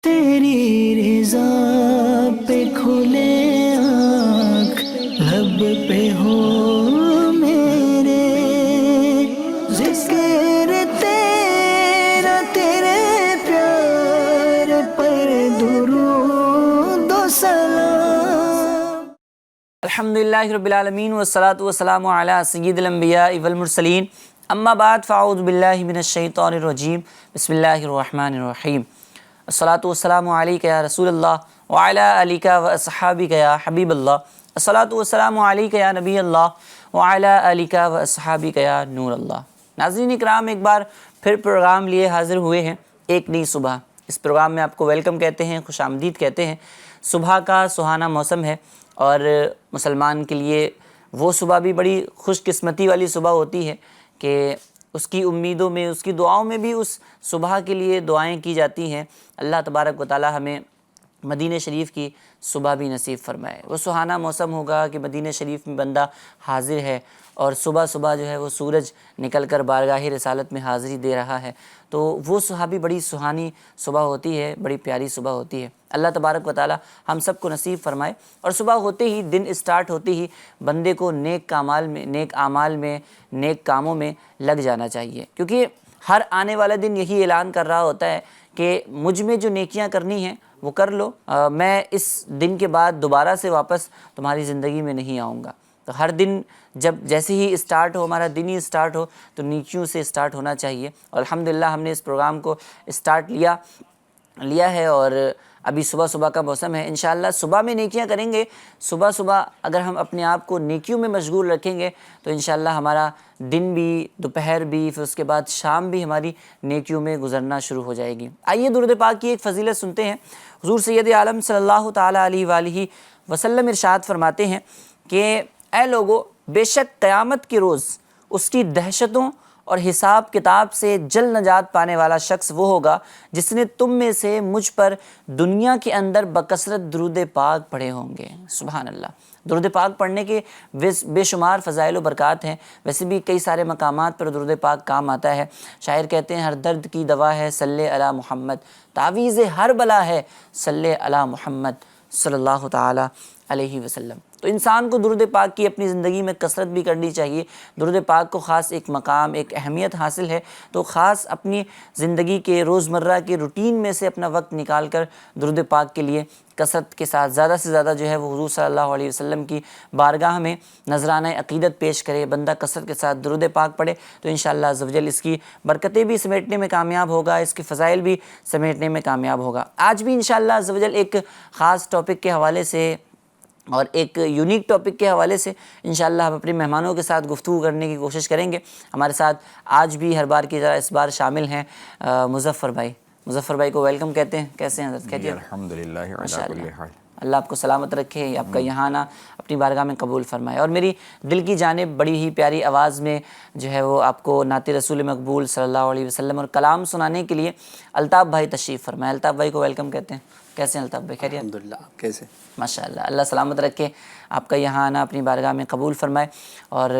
تیری رضا پہ کھلے آنکھ لب پہ ہو میرے، ذکر تیرا تیرے پیار پر درود و سلام۔ الحمدللہ رب العالمین والصلاة والسلام علی سید الانبیاء والمرسلین، اما بعد فاعوذ باللہ من الشیطان الرجیم، بسم اللہ الرحمن الرحیم۔ الصلاۃ والسلام علیک یا رسول اللہ وعلی آلک و اصحابک یا حبیب اللہ، الصلاۃ والسلام علیک یا نبی اللہ وعلی آلک و اصحابک یا نور اللہ۔ ناظرین اکرام، ایک بار پھر پروگرام لیے حاضر ہوئے ہیں، ایک نئی صبح۔ اس پروگرام میں آپ کو ویلکم کہتے ہیں، خوش آمدید کہتے ہیں۔ صبح کا سہانا موسم ہے اور مسلمان کے لیے وہ صبح بھی بڑی خوش قسمتی والی صبح ہوتی ہے کہ اس کی امیدوں میں، اس کی دعاؤں میں بھی اس صبح کے لیے دعائیں کی جاتی ہیں۔ اللہ تبارک و تعالی ہمیں مدینہ شریف کی صبح بھی نصیب فرمائے۔ وہ سہانا موسم ہوگا کہ مدینہ شریف میں بندہ حاضر ہے اور صبح صبح جو ہے وہ سورج نکل کر بارگاہ رسالت میں حاضری دے رہا ہے، تو وہ صبح بھی بڑی سہانی صبح ہوتی ہے، بڑی پیاری صبح ہوتی ہے۔ اللہ تبارک و تعالی ہم سب کو نصیب فرمائے۔ اور صبح ہوتے ہی، دن اسٹارٹ ہوتے ہی بندے کو نیک اعمال میں، نیک کاموں میں لگ جانا چاہیے، کیونکہ ہر آنے والا دن یہی اعلان کر رہا ہوتا ہے کہ مجھ میں جو نیکیاں کرنی ہیں وہ کر لو، میں اس دن کے بعد دوبارہ سے واپس تمہاری زندگی میں نہیں آؤں گا۔ تو ہر دن جب جیسے ہی اسٹارٹ ہو، ہمارا دن ہی اسٹارٹ ہو، تو نیکیوں سے اسٹارٹ ہونا چاہیے۔ اور الحمدللہ ہم نے اس پروگرام کو اسٹارٹ لیا ہے اور ابھی صبح صبح کا موسم ہے۔ انشاءاللہ صبح میں نیکیاں کریں گے، صبح صبح اگر ہم اپنے آپ کو نیکیوں میں مشغول رکھیں گے تو انشاءاللہ ہمارا دن بھی، دوپہر بھی، پھر اس کے بعد شام بھی ہماری نیکیوں میں گزرنا شروع ہو جائے گی۔ آئیے درود پاک کی ایک فضیلت سنتے ہیں۔ حضور سید عالم صلی اللہ تعالیٰ علیہ وآلہ وسلم ارشاد فرماتے ہیں کہ اے لوگو، بے شک قیامت کے روز اس کی دہشتوں اور حساب کتاب سے جل نجات پانے والا شخص وہ ہوگا جس نے تم میں سے مجھ پر دنیا کے اندر بکثرت درود پاک پڑھے ہوں گے۔ سبحان اللہ۔ درود پاک پڑھنے کے بے شمار فضائل و برکات ہیں، ویسے بھی کئی سارے مقامات پر درود پاک کام آتا ہے۔ شاعر کہتے ہیں ہر درد کی دوا ہے صلی علی محمد، تعویذ ہر بلا ہے صلی علی محمد صلی اللہ تعالی علیہ وسلم۔ تو انسان کو درود پاک کی اپنی زندگی میں کثرت بھی کرنی چاہیے۔ درود پاک کو خاص ایک مقام، ایک اہمیت حاصل ہے، تو خاص اپنی زندگی کے روزمرہ کے روٹین میں سے اپنا وقت نکال کر درود پاک کے لیے کثرت کے ساتھ زیادہ سے زیادہ جو ہے وہ حضور صلی اللہ علیہ وسلم کی بارگاہ میں نذرانہ عقیدت پیش کرے، بندہ کثرت کے ساتھ درود پاک پڑھے تو انشاءاللہ عز و جل اس کی برکتیں بھی سمیٹنے میں کامیاب ہوگا، اس کے فضائل بھی سمیٹنے میں کامیاب ہوگا۔ آج بھی انشاءاللہ عز و جل ایک خاص ٹاپک کے حوالے سے اور ایک یونیک ٹاپک کے حوالے سے انشاءاللہ ہم اپنے مہمانوں کے ساتھ گفتگو کرنے کی کوشش کریں گے۔ ہمارے ساتھ آج بھی ہر بار کی طرح اس بار شامل ہیں مظفر بھائی۔ مظفر بھائی کو ویلکم کہتے ہیں۔ کیسے ہیں حضرت؟ خیریت؟ الحمدللہ علی کل حال۔ اللہ آپ کو سلامت رکھے، آپ کا یہاں آنا اپنی بارگاہ میں قبول فرمائے۔ اور میری دل کی جانب بڑی ہی پیاری آواز میں جو ہے وہ آپ کو نعت رسول مقبول صلی اللہ علیہ وسلم اور کلام سنانے کے لیے الطاف بھائی تشریف فرمائے۔ الطاف بھائی کو ویلکم کہتے ہیں۔ کیسے ہیں الطاف بھائی؟ خیریت؟ الحمدللہ۔ کیسے؟ ماشاءاللہ، اللہ سلامت رکھے، آپ کا یہاں آنا اپنی بارگاہ میں قبول فرمائے۔ اور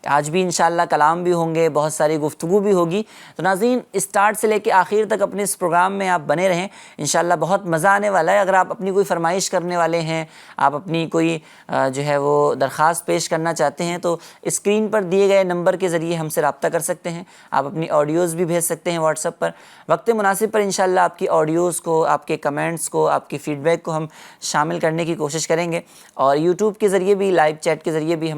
آج بھی انشاءاللہ کلام بھی ہوں گے، بہت ساری گفتگو بھی ہوگی، تو ناظرین اسٹارٹ سے لے کے آخر تک اپنے اس پروگرام میں آپ بنے رہیں، انشاءاللہ بہت مزہ آنے والا ہے۔ اگر آپ اپنی کوئی فرمائش کرنے والے ہیں، آپ اپنی کوئی جو ہے وہ درخواست پیش کرنا چاہتے ہیں تو اسکرین پر دیے گئے نمبر کے ذریعے ہم سے رابطہ کر سکتے ہیں۔ آپ اپنی آڈیوز بھی بھیج سکتے ہیں واٹس ایپ پر۔ وقت مناسب پر انشاءاللہ آپ کی آڈیوز کو، آپ کے کمنٹس کو، آپ کی فیڈ بیک کو ہم شامل کرنے کی کوشش کریں گے، اور یوٹیوب کے ذریعے بھی، لائیو چیٹ کے ذریعے بھی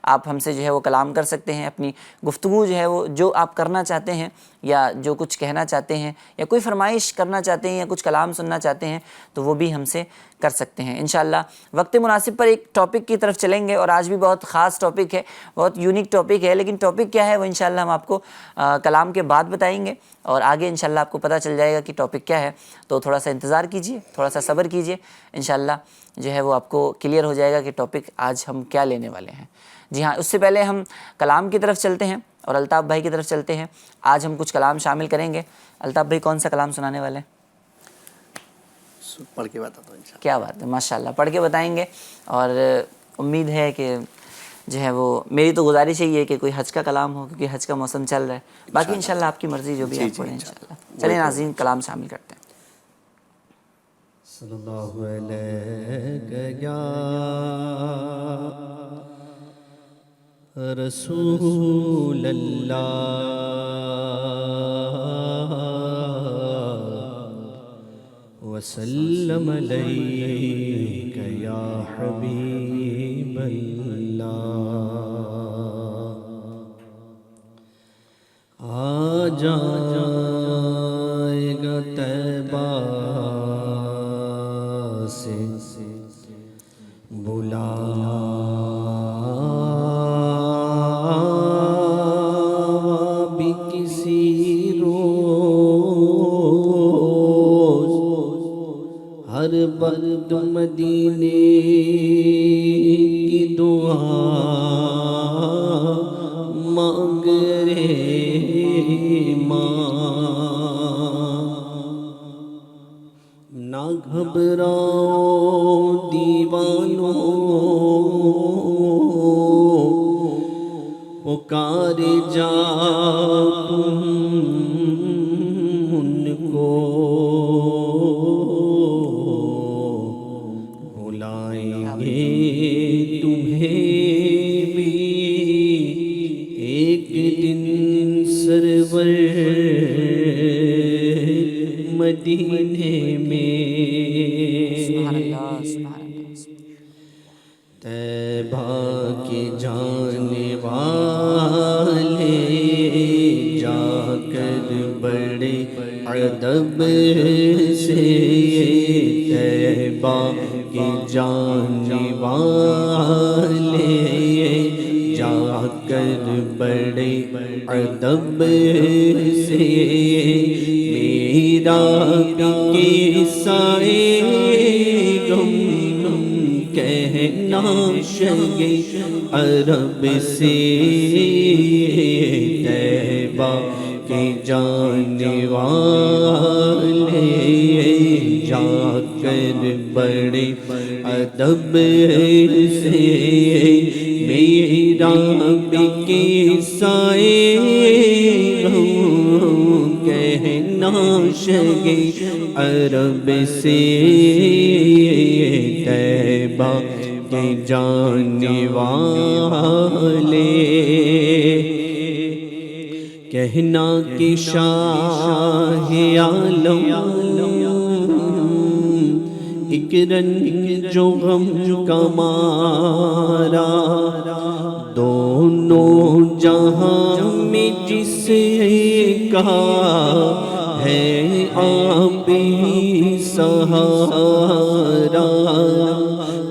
آپ ہم سے جو ہے وہ کلام کر سکتے ہیں، اپنی گفتگو جو ہے وہ جو آپ کرنا چاہتے ہیں یا جو کچھ کہنا چاہتے ہیں یا کوئی فرمائش کرنا چاہتے ہیں یا کچھ کلام سننا چاہتے ہیں تو وہ بھی ہم سے کر سکتے ہیں انشاءاللہ۔ وقت مناسب پر ایک ٹاپک کی طرف چلیں گے، اور آج بھی بہت خاص ٹاپک ہے، بہت یونیک ٹاپک ہے، لیکن ٹاپک کیا ہے وہ انشاءاللہ ہم آپ کو کلام کے بعد بتائیں گے، اور آگے انشاءاللہ آپ کو پتہ چل جائے گا کہ ٹاپک کیا ہے۔ تو تھوڑا سا انتظار کیجئے، تھوڑا سا صبر کیجئے، انشاءاللہ جو ہے وہ آپ کو کلیئر ہو جائے گا کہ ٹاپک آج ہم کیا لینے والے ہیں۔ جی ہاں، اس سے پہلے ہم کلام کی طرف چلتے ہیں اور الطاف بھائی کی طرف چلتے ہیں۔ آج ہم کچھ کلام شامل کریں گے۔ الطاف بھائی کون سا کلام سنانے والے ہیں؟ پڑھ کے بتاتا ہوں انشاءاللہ۔ کیا بات ہے، ماشاءاللہ پڑھ کے بتائیں گے، اور امید ہے کہ جو ہے وہ میری تو گزارش یہی ہے کہ کوئی حج کا کلام ہو، کیونکہ حج کا موسم چل رہا ہے، باقی انشاءاللہ آپ کی مرضی جو بھی آپ پڑھیں انشاءاللہ۔ چلیں ناظرین کلام شامل کرتے ہیں۔ صلی اللہ علیہ یا رسول اللہ وسلم علیک یا حبیب اللہ آ جائے گا طیبہ سے بلاوا بھی کسی روز ہر وقت مدینے کی دعا مانگ رے ماں نہ گھبراؤ دیوانوں پکار جا تم ان کو بلائیں گے تمہیں بھی ایک دن سرور مدینے میں سبحان اللہ سبحان اللہ طیبہ کے جانے والے جا کر بڑے ادب سے طیبہ کے جانے والے جا کر بڑے ادب سے میرا قصہ غم کہنا شگے عرب سے طیبہ کے جانے والے جا کر بڑے ادب سے میرا قصہ غم کہنا شگے عرب سے طیبہ کے جانے والے کہنا کہ شاہ عالم ایک رنگ جو غم کا مارا دونوں جہاں میں جس کا ہے آپ ہی سہارا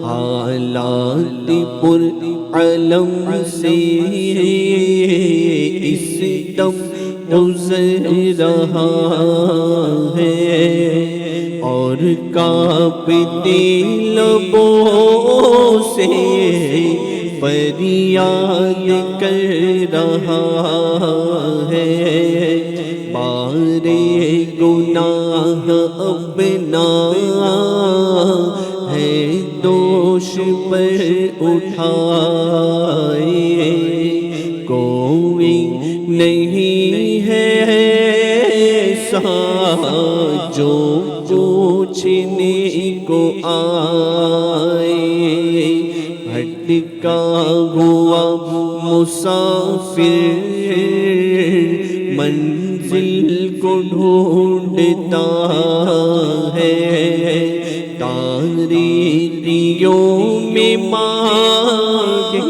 حالات پر علم سے اس دم گزر رہا ہے اور کانپتے لبوں سے فریاد کر رہا ہے بارے گناہ اپنا ہے دوش پر اٹھائے کوئی نہیں ہے ایسا جو پوچھنے کو آئے بھٹکا ہوا مسافر منزل کو ڈھونڈتا ہے تاریکیوں میں مانگے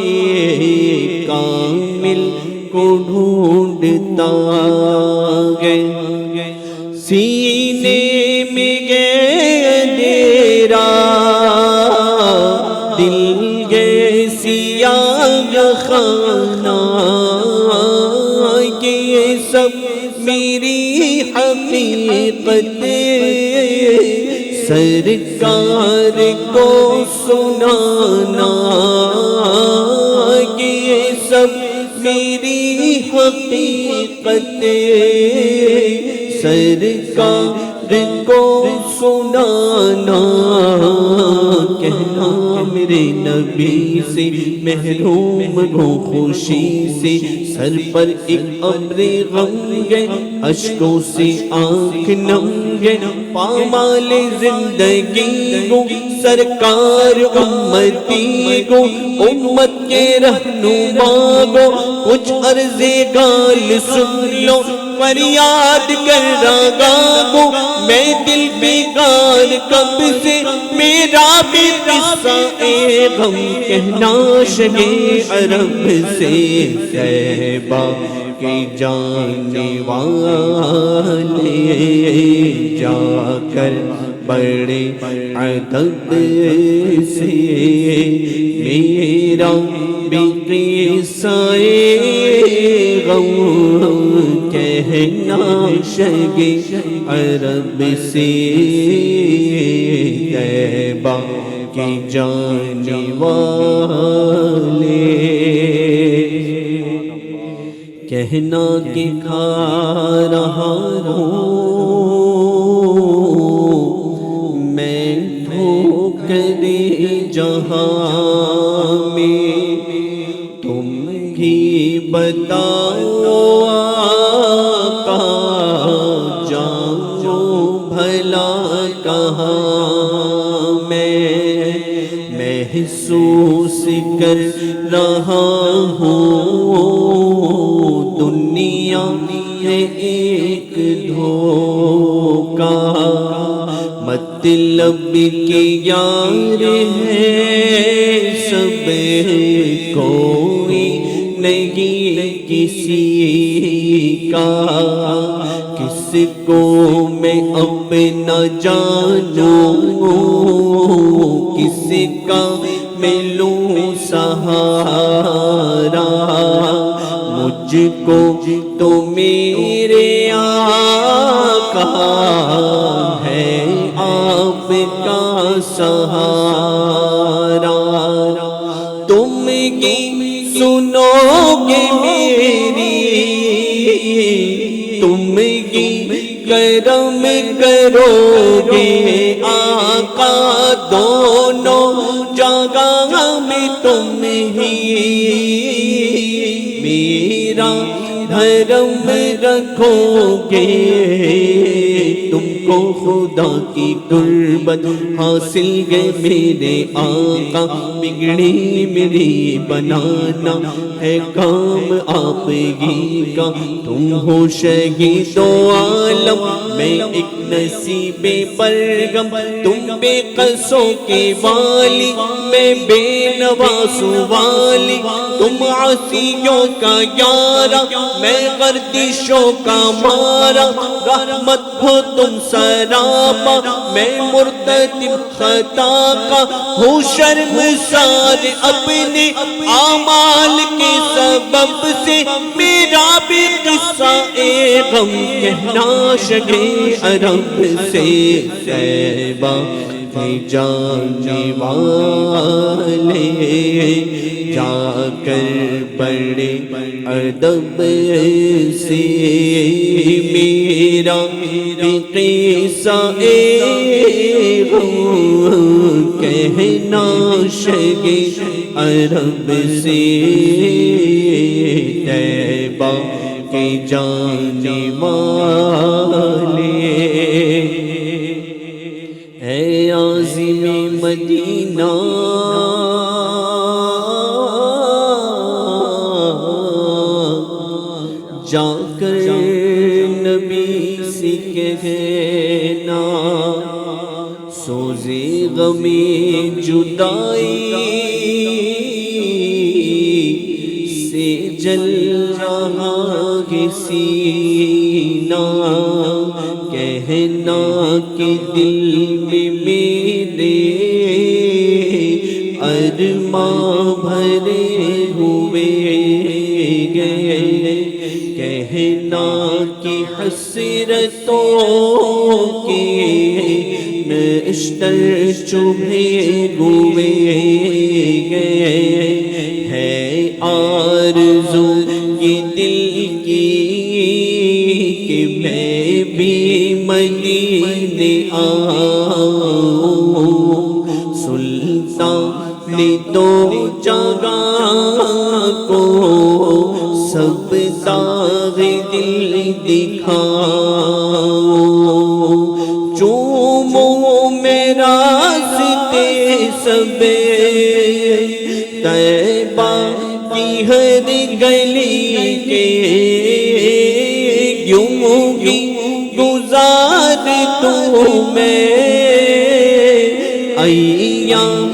کامل کو ڈھونڈتا ہے سینے میں گہرا دل گے سیاہ خانہ یہ سب میری حقیقت سرکار کو سنانا یہ سب میری حقیقت سرکار کو سنانا کہنا میرے نبی سے، محروم ہو خوشی سے، سر پر ایک ابر غم گئے، اشکوں سے آنکھ نم گئے، پامال زندگی گو سرکار امتی گو، امت کے رہنما گو، کچھ عرض گال سن لو، فریاد کر رہا گو، میں دل بیگار کب سے، میرا بھی قصہ اے غم کہنا شگے عرب سے، طیبہ کے جانے والے جا کر بڑے ادب سے، میرا بھی قصہ غم کہنا شگے عرب سے، طیبہ کے جانے والے کہنا کہ کھا رہا ہوں میں ٹھوکر جہاں میں، تم ہی بتاؤ آقا جاؤں بھلا کہاں میں، محسوس کر رہا ہوں دنیا ہے ایک دھوکا، مطلب کہ یار ہے سب کوئی نہیں کسی کا، کس کو میں اپنا جانوں، کس کا میں لوں سہارا، مجھ کو تو میرے آقا ہے آپ کا سہارا، تم ہی سنو گے میری، تم ہی کرم کرو گے آقا، دونوں جگہ میں تم ہی میرا دھرم رکھو گے، تم کو خدا کی قربت حاصل گئے میرے آقا، بگڑی میری بنانا ہے کام آپ ہی کا، تم ہو شہید و عالم میں ایک نصیب برگم، تم بے قصوں کے والی میں بے نواسوں والی، تم عاصیوں کا یارا میں گردشوں کا مارا، رحمت ہو تم سراپا میں مرتکب خطا کا، ہوں شرمسار اپنے اعمال کے سبب سے، میرا بھی قصہ اے غم کہنا شگے عرب سے، طیبہ کے جانے والے جا کر بڑے ادب سے، میرا بھی قصہ اے غم کہنا شگے عرب سے، طیبہ کے جانے والے، اے عازم مدینہ جا کر نبی سے کہنا، سوزے غم جدائی سے جل رہا ہے سینہ، کہنا کہ دل میں میرے ارماں بھرے ہوئے گئے، کہنا کہ حسرتوں کے نشتر چبھے ہوئے گئے، ہے آرزو یہ دل کی کہ میں بھی مدینے آؤں، سلطان نے دو جگہ کو سب داغ دل دکھاؤ چومو میرا راستے سب طیبہ کی ہر گلی کے یوں ہی گزار تمہیں ایام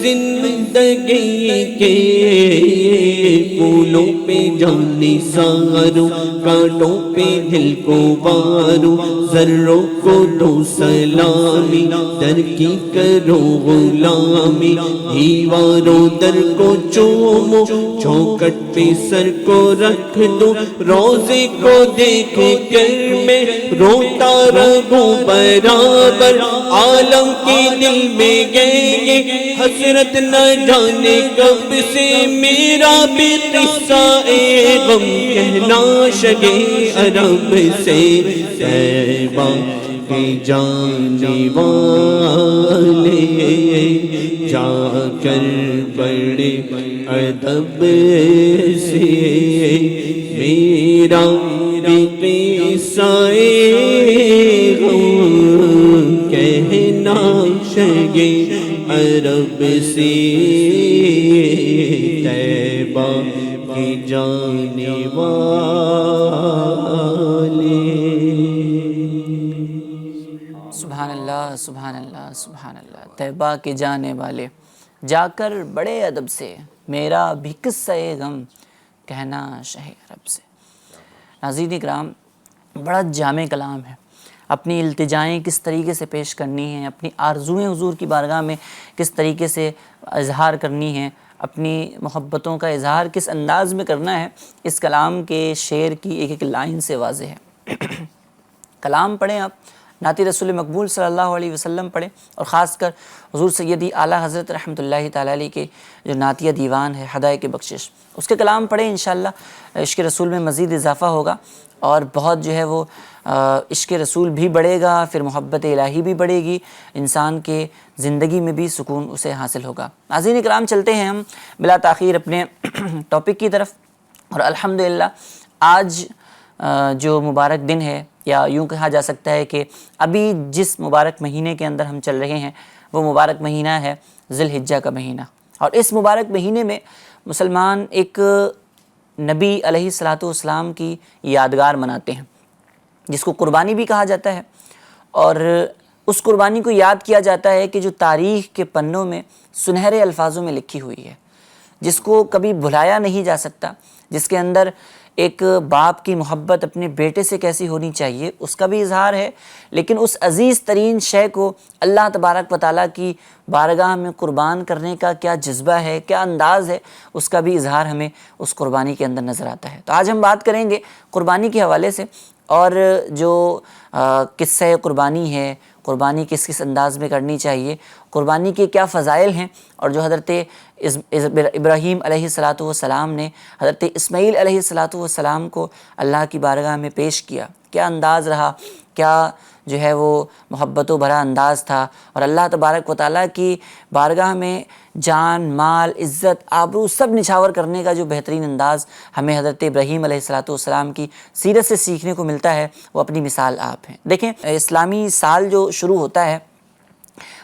زندگی کے پھولوں پہ جانے ساروں کانٹوں پہ دل کو باروں ذروں کو دو سلامی در کی کرو غلامی دیواروں در کو چومو چوکٹ پہ سر کو رکھ دو روزے کو دیکھ کر میں روتا رہوں برابر عالم کے دل میں گئے حسرت نہ جانے کب سے میرا بھی قصہ غم کہنا شگے عرب سے طیبہ کے جانے والے جا کر بڑے ادب سے میرا بھی قصہ غم کہنا شگے عرب سے طیبہ کی جانے والے سبحان اللہ سبحان اللہ سبحان اللہ طیبہ کے جانے والے جا کر بڑے ادب سے میرا بھی قصہ غم کہنا شہ عرب سے۔ ناظرین اکرام، بڑا جامع کلام ہے، اپنی التجائیں کس طریقے سے پیش کرنی ہیں، اپنی آرزوئیں حضور کی بارگاہ میں کس طریقے سے اظہار کرنی ہیں، اپنی محبتوں کا اظہار کس انداز میں کرنا ہے، اس کلام کے شعر کی ایک ایک لائن سے واضح ہے۔ کلام پڑھیں آپ، نعت رسول مقبول صلی اللہ علیہ وسلم پڑھیں، اور خاص کر حضور سیدی اعلیٰ حضرت رحمۃ اللہ تعالیٰ علیہ کے جو نعتیہ دیوان ہے ہدایت بخشش، اس کے کلام پڑھیں، انشاءاللہ عشق رسول میں مزید اضافہ ہوگا، اور بہت جو ہے وہ عشق رسول بھی بڑھے گا، پھر محبت الہی بھی بڑھے گی، انسان کے زندگی میں بھی سکون اسے حاصل ہوگا۔ ناظرین اکرام، چلتے ہیں ہم بلا تاخیر اپنے ٹاپک کی طرف، اور الحمدللہ آج جو مبارک دن ہے، یا یوں کہا جا سکتا ہے کہ ابھی جس مبارک مہینے کے اندر ہم چل رہے ہیں وہ مبارک مہینہ ہے ذی الحجہ کا مہینہ، اور اس مبارک مہینے میں مسلمان ایک نبی علیہ الصلاۃ والسلام کی یادگار مناتے ہیں، جس کو قربانی بھی کہا جاتا ہے، اور اس قربانی کو یاد کیا جاتا ہے کہ جو تاریخ کے پنوں میں سنہرے الفاظوں میں لکھی ہوئی ہے، جس کو کبھی بھلایا نہیں جا سکتا، جس کے اندر ایک باپ کی محبت اپنے بیٹے سے کیسی ہونی چاہیے اس کا بھی اظہار ہے، لیکن اس عزیز ترین شے کو اللہ تبارک و تعالیٰ کی بارگاہ میں قربان کرنے کا کیا جذبہ ہے، کیا انداز ہے، اس کا بھی اظہار ہمیں اس قربانی کے اندر نظر آتا ہے۔ تو آج ہم بات کریں گے قربانی کے حوالے سے، اور جو قصہ قربانی ہے، قربانی کس کس انداز میں کرنی چاہیے، قربانی کے کیا فضائل ہیں، اور جو حضرت ابراہیم علیہ الصلاۃ والسلام نے حضرت اسماعیل علیہ الصلاۃ والسلام کو اللہ کی بارگاہ میں پیش کیا، کیا انداز رہا، کیا جو ہے وہ محبت و بھرا انداز تھا، اور اللہ تبارک و تعالیٰ کی بارگاہ میں جان، مال، عزت، آبرو سب نچھاور کرنے کا جو بہترین انداز ہمیں حضرت ابراہیم علیہ الصلاۃ والسلام کی سیرت سے سیکھنے کو ملتا ہے، وہ اپنی مثال آپ ہیں۔ دیکھیں، اسلامی سال جو شروع ہوتا ہے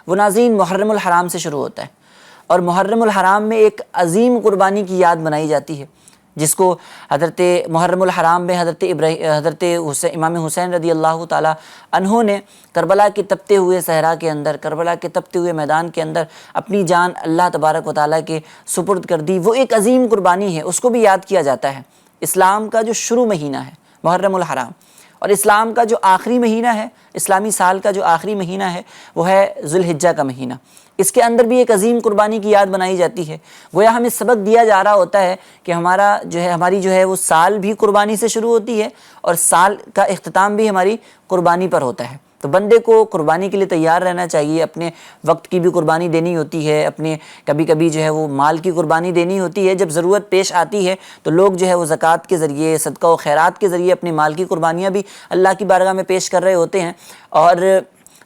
وہ ناظرین محرم الحرام سے شروع ہوتا ہے، اور محرم الحرام میں ایک عظیم قربانی کی یاد منائی جاتی ہے، جس کو حضرت محرم الحرام میں حضرت امام حسین رضی اللہ تعالیٰ عنہ نے کربلا کے تپتے ہوئے صحرا کے اندر، کربلا کے تپتے ہوئے میدان کے اندر اپنی جان اللہ تبارک و تعالیٰ کے سپرد کر دی۔ وہ ایک عظیم قربانی ہے، اس کو بھی یاد کیا جاتا ہے۔ اسلام کا جو شروع مہینہ ہے محرم الحرام، اور اسلام کا جو آخری مہینہ ہے، اسلامی سال کا جو آخری مہینہ ہے وہ ہے ذی الحجہ کا مہینہ، اس کے اندر بھی ایک عظیم قربانی کی یاد بنائی جاتی ہے۔ گویا ہمیں سبق دیا جا رہا ہوتا ہے کہ ہماری جو ہے وہ سال بھی قربانی سے شروع ہوتی ہے، اور سال کا اختتام بھی ہماری قربانی پر ہوتا ہے۔ تو بندے کو قربانی کے لیے تیار رہنا چاہیے، اپنے وقت کی بھی قربانی دینی ہوتی ہے، اپنے کبھی کبھی جو ہے وہ مال کی قربانی دینی ہوتی ہے۔ جب ضرورت پیش آتی ہے تو لوگ جو ہے وہ زکوٰۃ کے ذریعے، صدقہ و خیرات کے ذریعے اپنے مال کی قربانیاں بھی اللہ کی بارگاہ میں پیش کر رہے ہوتے ہیں۔ اور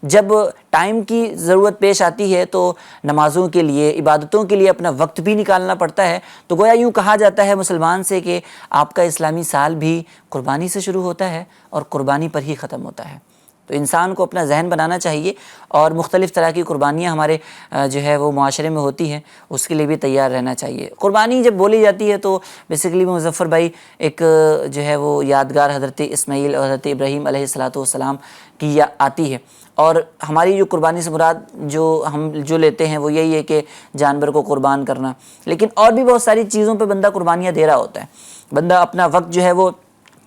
جب ٹائم کی ضرورت پیش آتی ہے تو نمازوں کے لیے، عبادتوں کے لیے اپنا وقت بھی نکالنا پڑتا ہے. تو گویا یوں کہا جاتا ہے مسلمان سے کہ آپ کا اسلامی سال بھی قربانی سے شروع ہوتا ہے اور قربانی پر ہی ختم ہوتا ہے. تو انسان کو اپنا ذہن بنانا چاہیے اور مختلف طرح کی قربانیاں ہمارے جو ہے وہ معاشرے میں ہوتی ہیں، اس کے لیے بھی تیار رہنا چاہیے. قربانی جب بولی جاتی ہے تو بیسیکلی مظفر بھائی ایک جو ہے وہ یادگار حضرت اسماعیل اور حضرت ابراہیم علیہ السلام کی آتی ہے. اور ہماری جو قربانی سے مراد ہم جو لیتے ہیں وہ یہی ہے کہ جانور کو قربان کرنا، لیکن اور بھی بہت ساری چیزوں پہ بندہ قربانیاں دے رہا ہوتا ہے. بندہ اپنا وقت جو ہے وہ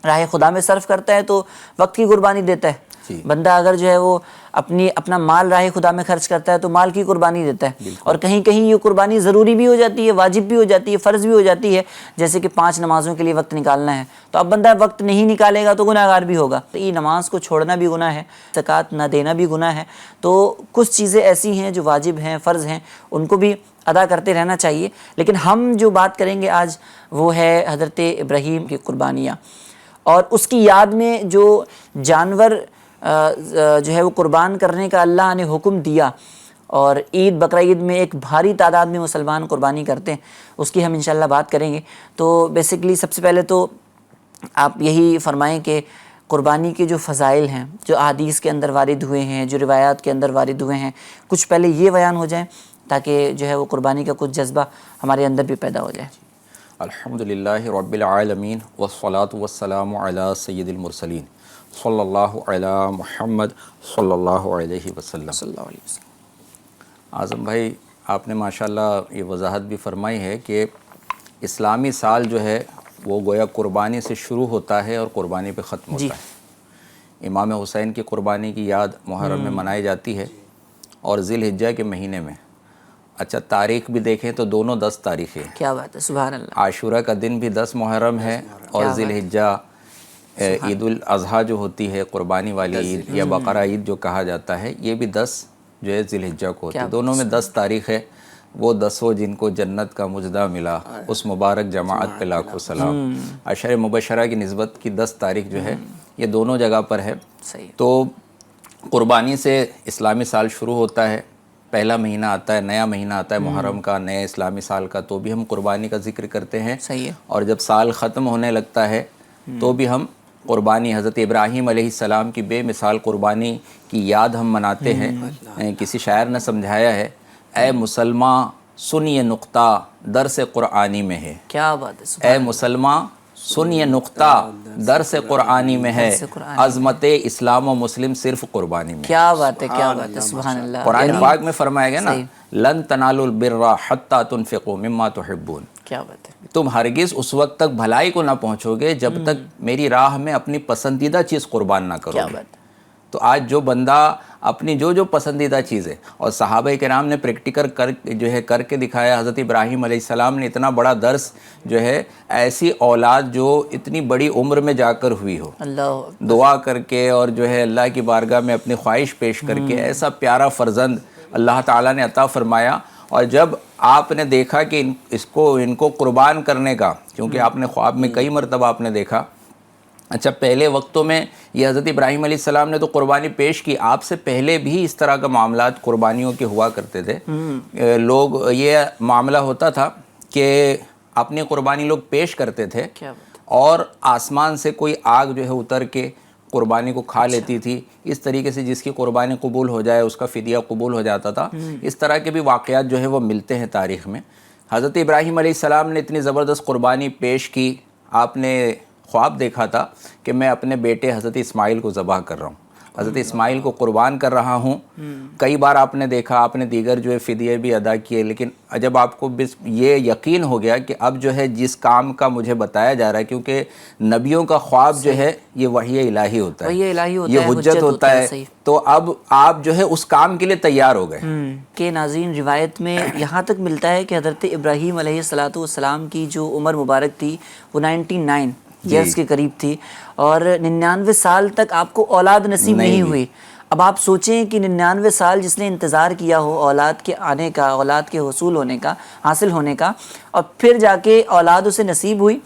راہ خدا میں صرف کرتا ہے تو وقت کی قربانی دیتا ہے. بندہ اگر جو ہے وہ اپنا مال راہ خدا میں خرچ کرتا ہے تو مال کی قربانی دیتا ہے. اور کہیں کہیں یہ قربانی ضروری بھی ہو جاتی ہے، واجب بھی ہو جاتی ہے، فرض بھی ہو جاتی ہے، جیسے کہ 5 نمازوں کے لیے وقت نکالنا ہے. تو اب بندہ وقت نہیں نکالے گا تو گناہ گار بھی ہوگا. تو یہ نماز کو چھوڑنا بھی گناہ ہے، زکوٰۃ نہ دینا بھی گناہ ہے. تو کچھ چیزیں ایسی ہیں جو واجب ہیں، فرض ہیں، ان کو بھی ادا کرتے رہنا چاہیے. لیکن ہم جو بات کریں گے آج وہ ہے حضرت ابراہیم کی قربانیاں، اور اس کی یاد میں جو جانور جو ہے وہ قربان کرنے کا اللہ نے حکم دیا. اور عید بقرعید میں ایک بھاری تعداد میں مسلمان قربانی کرتے ہیں، اس کی ہم انشاءاللہ بات کریں گے. تو بیسیکلی سب سے پہلے تو آپ یہی فرمائیں کہ قربانی کے جو فضائل ہیں، جو احادیث کے اندر وارد ہوئے ہیں، جو روایات کے اندر وارد ہوئے ہیں، کچھ پہلے یہ بیان ہو جائیں تاکہ جو ہے وہ قربانی کا کچھ جذبہ ہمارے اندر بھی پیدا ہو جائے. الحمدللہ رب العالمین والصلاة والسلام علی سید المرسلین صلی اللہ علی محمد صلی اللہ علیہ وسلم. اعظم بھائی، آپ نے ماشاءاللہ یہ وضاحت بھی فرمائی ہے کہ اسلامی سال جو ہے وہ گویا قربانی سے شروع ہوتا ہے اور قربانی پہ ختم ہوتا ہے. امام حسین کی قربانی کی یاد محرم میں منائی جاتی ہے اور ذی الحجہ کے مہینے میں. اچھا، تاریخ بھی دیکھیں تو دونوں 10 تاریخیں. کیا بات ہے، سبحان اللہ. عاشورہ کا دن بھی 10 محرم ہے، اور ذی الحجہ عید الاضحیٰ جو ہوتی ہے قربانی والی عید یا بقرہ عید جو کہا جاتا ہے، یہ بھی 10 جو ہے ذی الحجہ کو ہوتی ہے. دونوں میں 10 تاریخ ہے. وہ 10 جن کو جنت کا مجدہ ملا، اس مبارک جماعت پہ لاکھوں سلام. عشر مبشرہ کی نسبت کی 10 تاریخ جو ہے یہ دونوں جگہ پر ہے. تو قربانی سے اسلامی سال شروع ہوتا ہے. پہلا مہینہ آتا ہے، نیا مہینہ آتا ہے محرم کا، نئے اسلامی سال کا، تو بھی ہم قربانی کا ذکر کرتے ہیں. اور جب سال ختم ہونے لگتا ہے تو بھی ہم قربانی، حضرت ابراہیم علیہ السلام کی بے مثال قربانی کی یاد ہم مناتے ہیں. کسی شاعر نے سمجھایا ہے، اے مسلماں سن یہ نقطہ درس قرآنی میں ہے. کیا بات ہے. اے مسلماں سن یہ نقطہ درس قرآنی میں ہے، عظمت اسلام و مسلم صرف قربانی میں. کیا بات ہے، کیا بات ہے، سبحان اللہ. قرآن پاک میں فرمایا گیا نا، لن تنالوا البر حتی تنفقوا مما تحبون. کیا بات ہے. تم ہرگز اس وقت تک بھلائی کو نہ پہنچو گے جب تک میری راہ میں اپنی پسندیدہ چیز قربان نہ کرو. کیا بات ہے. تو آج جو بندہ اپنی جو پسندیدہ چیز ہے، اور صحابہ کرام نے پریکٹیکل کر کے دکھایا. حضرت ابراہیم علیہ السلام نے اتنا بڑا درس جو ہے، ایسی اولاد جو اتنی بڑی عمر میں جا کر ہوئی ہو، اللہ دعا کر کے اور جو ہے اللہ کی بارگاہ میں اپنی خواہش پیش کر کے ایسا پیارا فرزند اللہ تعالیٰ نے عطا فرمایا. اور جب آپ نے دیکھا کہ ان کو قربان کرنے کا، کیونکہ آپ نے خواب میں کئی مرتبہ آپ نے دیکھا. اچھا، پہلے وقتوں میں یہ حضرت ابراہیم علیہ السلام نے تو قربانی پیش کی، آپ سے پہلے بھی اس طرح کا معاملات قربانیوں کے ہوا کرتے تھے. لوگ یہ معاملہ ہوتا تھا کہ اپنی قربانی لوگ پیش کرتے تھے اور آسمان سے کوئی آگ جو ہے اتر کے قربانی کو کھا لیتی تھی. اس طریقے سے جس کی قربانی قبول ہو جائے اس کا فدیہ قبول ہو جاتا تھا. اس طرح کے بھی واقعات جو ہے وہ ملتے ہیں تاریخ میں. حضرت ابراہیم علیہ السلام نے اتنی زبردست قربانی پیش کی. آپ نے خواب دیکھا تھا کہ میں اپنے بیٹے حضرت اسماعیل کو ذبح کر رہا ہوں، حضرت اسماعیل کو قربان کر رہا ہوں. کئی بار آپ نے دیکھا، آپ نے دیگر جو ہے فدیے بھی ادا کیے، لیکن جب آپ کو یہ یقین ہو گیا کہ اب جو ہے جس کام کا مجھے بتایا جا رہا ہے، کیونکہ نبیوں کا خواب جو ہے یہ وحی الہی ہوتا ہے، یہ حجت ہوتا ہے، تو اب آپ جو ہے اس کام کے لیے تیار ہو گئے. کہ ناظرین، روایت میں یہاں تک ملتا ہے کہ حضرت ابراہیم علیہ السلام کی جو عمر مبارک تھی وہ 99 ایئرس کے قریب تھی، اور 99 سال تک آپ کو اولاد نصیب نہیں ہوئی. اب آپ سوچیں کہ 99 سال جس نے انتظار کیا ہو اولاد کے آنے کا، اولاد کے حصول ہونے کا، حاصل ہونے کا، اور پھر جا کے اولاد اسے نصیب ہوئی،